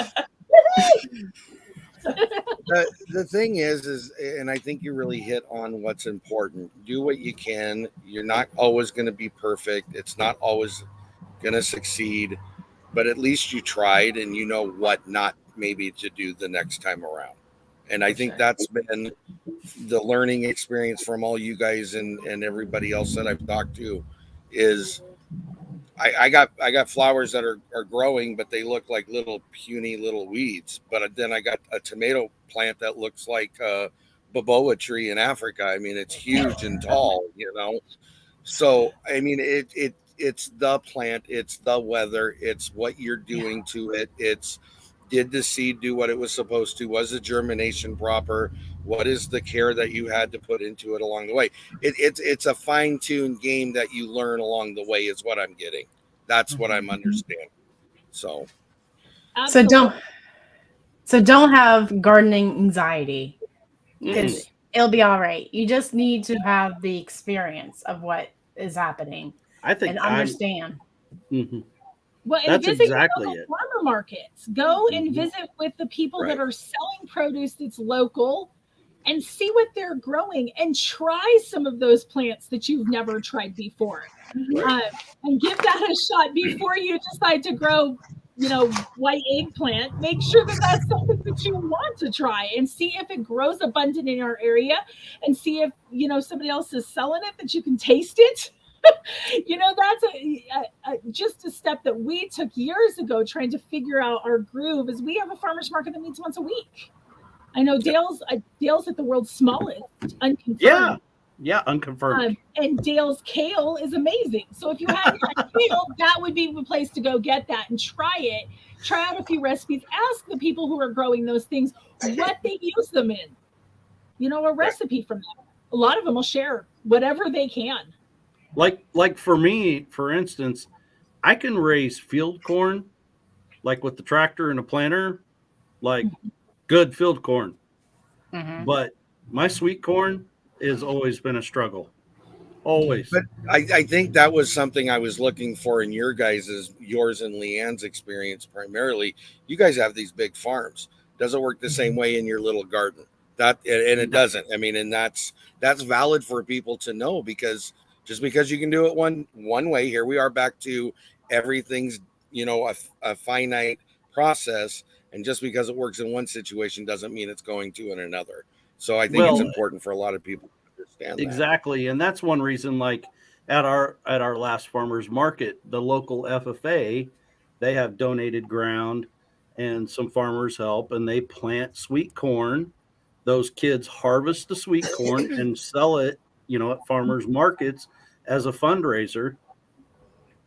The thing is, and I think you really hit on what's important. Do what you can. You're not always going to be perfect. It's not always going to succeed, but at least you tried, and you know what not maybe to do the next time around. And I think that's been the learning experience from all you guys and everybody else that I've talked to is I got flowers that are growing, but they look like little puny little weeds. But then I got a tomato plant that looks like a baboa tree in Africa. I mean, it's huge and tall, So, I mean, it's the plant, it's the weather, it's what you're doing to it. It's, did the seed do what it was supposed to? Was the germination proper? What is the care that you had to put into it along the way? It's a fine-tuned game that you learn along the way is what I'm getting. That's what I'm understanding. So don't have gardening anxiety, because it'll be all right. You just need to have the experience of what is happening. I think and understand. Well, and that's visit exactly local it. farmer markets. Go and visit with the people that are selling produce that's local, and see what they're growing, and try some of those plants that you've never tried before, and give that a shot before you decide to grow, white eggplant. Make sure that that's something that you want to try, and see if it grows abundant in your area, and see if somebody else is selling it that you can taste it. That's just a step that we took years ago, trying to figure out our groove. Is we have a farmers market that meets once a week. I know Dale's at the world's smallest, unconfirmed. Yeah, unconfirmed. And Dale's kale is amazing. So if you have kale, that would be the place to go get that and try it. Try out a few recipes. Ask the people who are growing those things what they use them in. A recipe from them. A lot of them will share whatever they can. Like for me, for instance, I can raise field corn, with the tractor and a planter, good field corn. But my sweet corn has always been a struggle. Always. But I think that was something I was looking for in yours and LeAnne's experience primarily. You guys have these big farms. Does it work the same way in your little garden? And it doesn't. I mean, and that's valid for people to know, because just because you can do it one way, here we are back to everything's, a finite process. And just because it works in one situation doesn't mean it's going to in another. So I think it's important for a lot of people to understand exactly. And that's one reason, at our last farmers market, the local FFA, they have donated ground and some farmers help, and they plant sweet corn. Those kids harvest the sweet corn and sell it, at farmers markets as a fundraiser.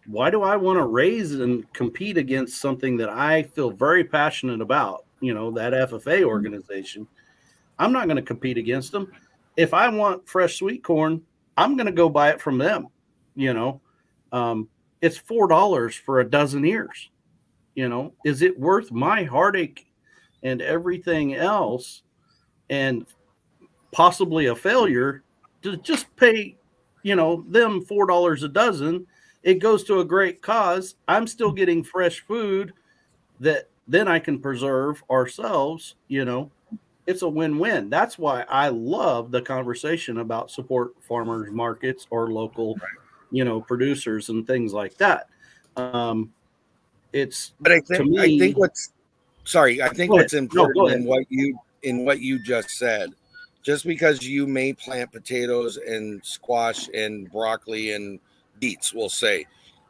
Why do I want to raise and compete against something that I feel very passionate about, that FFA organization? I'm not going to compete against them. If I want fresh sweet corn, I'm going to go buy it from them, it's $4 for a dozen ears. You know, is it worth my heartache and everything else and possibly a failure to just pay, you know, them $4 a dozen? It goes to a great cause. I'm still getting fresh food that then I can preserve ourselves. You know, it's a win-win. That's why I love the conversation about support farmers markets or local, you know, producers and things like that. It's, but to me, I think what's important in what you just said, just because you may plant potatoes and squash and broccoli and beets, we'll say,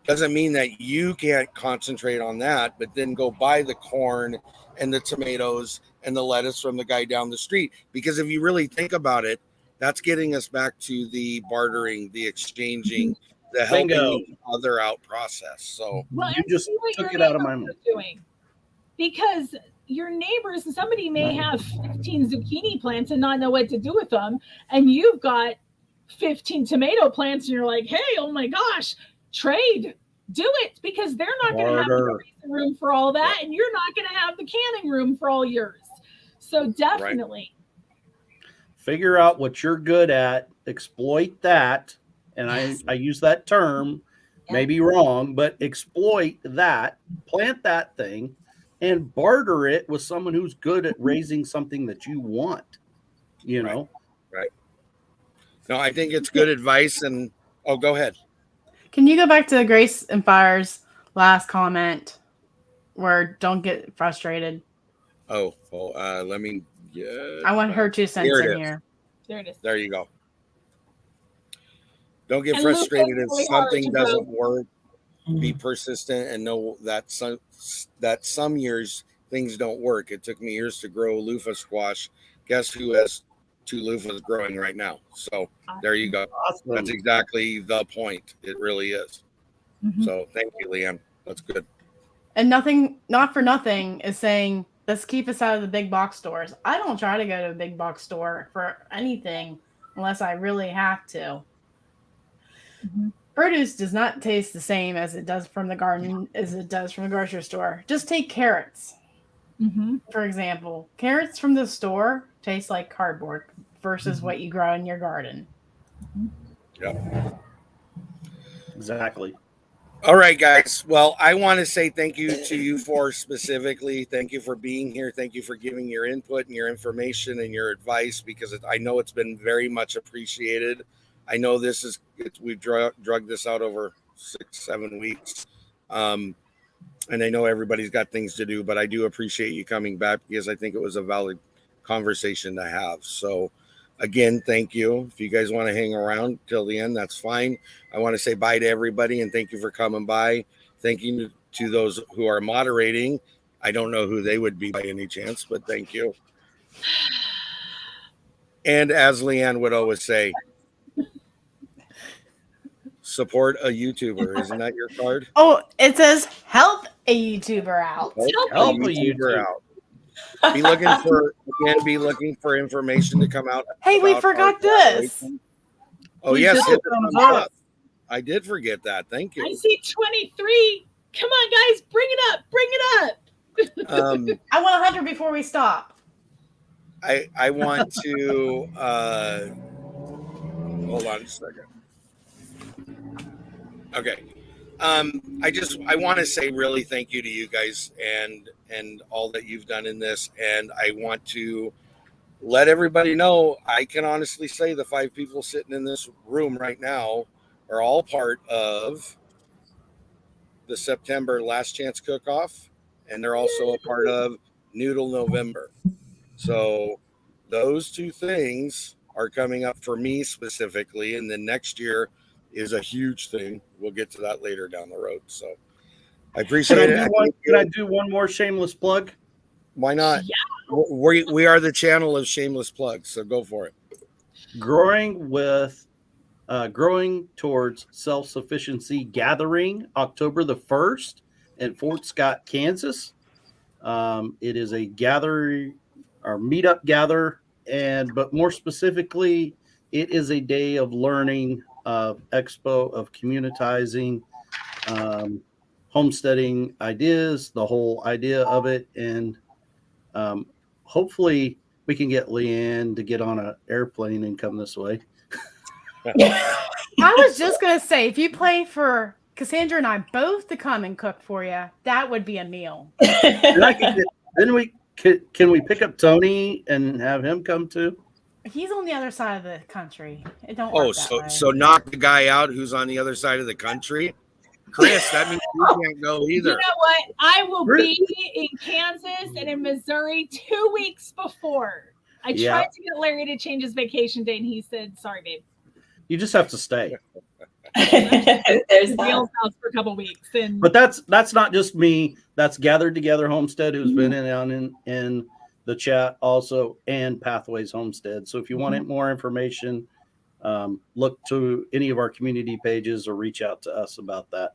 doesn't mean that you can't concentrate on that, but then go buy the corn and the tomatoes and the lettuce from the guy down the street. Because if you really think about it, that's getting us back to the bartering, the exchanging, the helping each other out process. So you just took it out of my mind. Because your neighbors, somebody may have 15 zucchini plants and not know what to do with them, and you've got 15 tomato plants, and you're like, hey, oh my gosh, trade, do it, because they're not going to have the room for all that, and you're not going to have the canning room for all yours. So definitely figure out what you're good at, exploit that. And I use that term, maybe wrong, but exploit that, plant that thing, and barter it with someone who's good at raising something that you want, you know? Right. No, I think it's good advice. And go ahead. Can you go back to Grace and Fire's last comment where don't get frustrated? Let me get. I want her 2 cents in here. There it is. There you go. Don't get frustrated if something doesn't work. Be persistent and know that some years things don't work. It took me years to grow loofah squash. Guess who has 2 loofahs growing right now? So there you go. Awesome. That's exactly the point. It really is. So thank you, LeAnne. That's good. And not for nothing is saying, let's keep us out of the big box stores. I don't try to go to a big box store for anything unless I really have to. Produce does not taste the same as it does from the garden as it does from the grocery store. Just take carrots. For example, carrots from the store taste like cardboard versus what you grow in your garden. Yep. Exactly. All right, guys. Well, I want to say thank you to you 4 specifically. Thank you for being here. Thank you for giving your input and your information and your advice, because I know it's been very much appreciated. I know we've drug this out over 6-7 weeks. And I know everybody's got things to do, but I do appreciate you coming back because I think it was a valid conversation to have. So again, thank you. If you guys want to hang around till the end, that's fine. I want to say bye to everybody and thank you for coming by. Thank you to those who are moderating. I don't know who they would be by any chance, but thank you. And as LeAnne would always say, support a YouTuber. Isn't that your card? Oh, it says help a YouTuber out. Help a YouTuber out. Be looking for information to come out. Hey, we forgot this. Oh, yes. Hit the thumbs up. I did forget that. Thank you. I see 23. Come on, guys. Bring it up. Bring it up. I want 100 before we stop. I want to hold on a second. Okay. I want to say really thank you to you guys and all that you've done in this. And I want to let everybody know, I can honestly say the 5 people sitting in this room right now are all part of the September Last Chance Cook-Off. And they're also a part of Noodle November. So those 2 things are coming up for me specifically. And then next year is a huge thing. We'll get to that later down the road. So I appreciate it. Can I do one more shameless plug? Why not? Yeah. We are the channel of shameless plugs, so go for it. Growing towards self-sufficiency gathering October the 1st at Fort Scott, Kansas. It is a gathering or meetup gather, but more specifically, it is a day of learning, of expo, of communitizing, homesteading ideas, the whole idea of it, and hopefully we can get LeAnne to get on an airplane and come this way. I was just gonna say, if you play for Cassandra and I both to come and cook for you, that would be a meal. Can we pick up Tony and have him come too? He's on the other side of the country. It don't work that way. So knock the guy out who's on the other side of the country. Kris, that means you can't go either. You know what? I will be in Kansas and in Missouri 2 weeks before. I tried to get Larry to change his vacation date, and he said, "Sorry, babe. You just have to stay." There's Neil's house for a couple weeks, But that's not just me. That's Gathered Together Homestead, who's been in the chat also, and Pathways Homestead. So if you want more information, look to any of our community pages or reach out to us about that.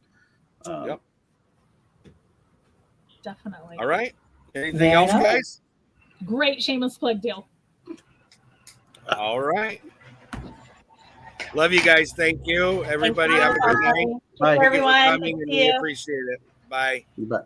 Definitely. All right. Anything else, guys? Great shameless plug deal. All right. Love you guys. Thank you. Everybody have a good night. Bye. Everyone. Thank you for coming, and we appreciate it. Bye. You bet.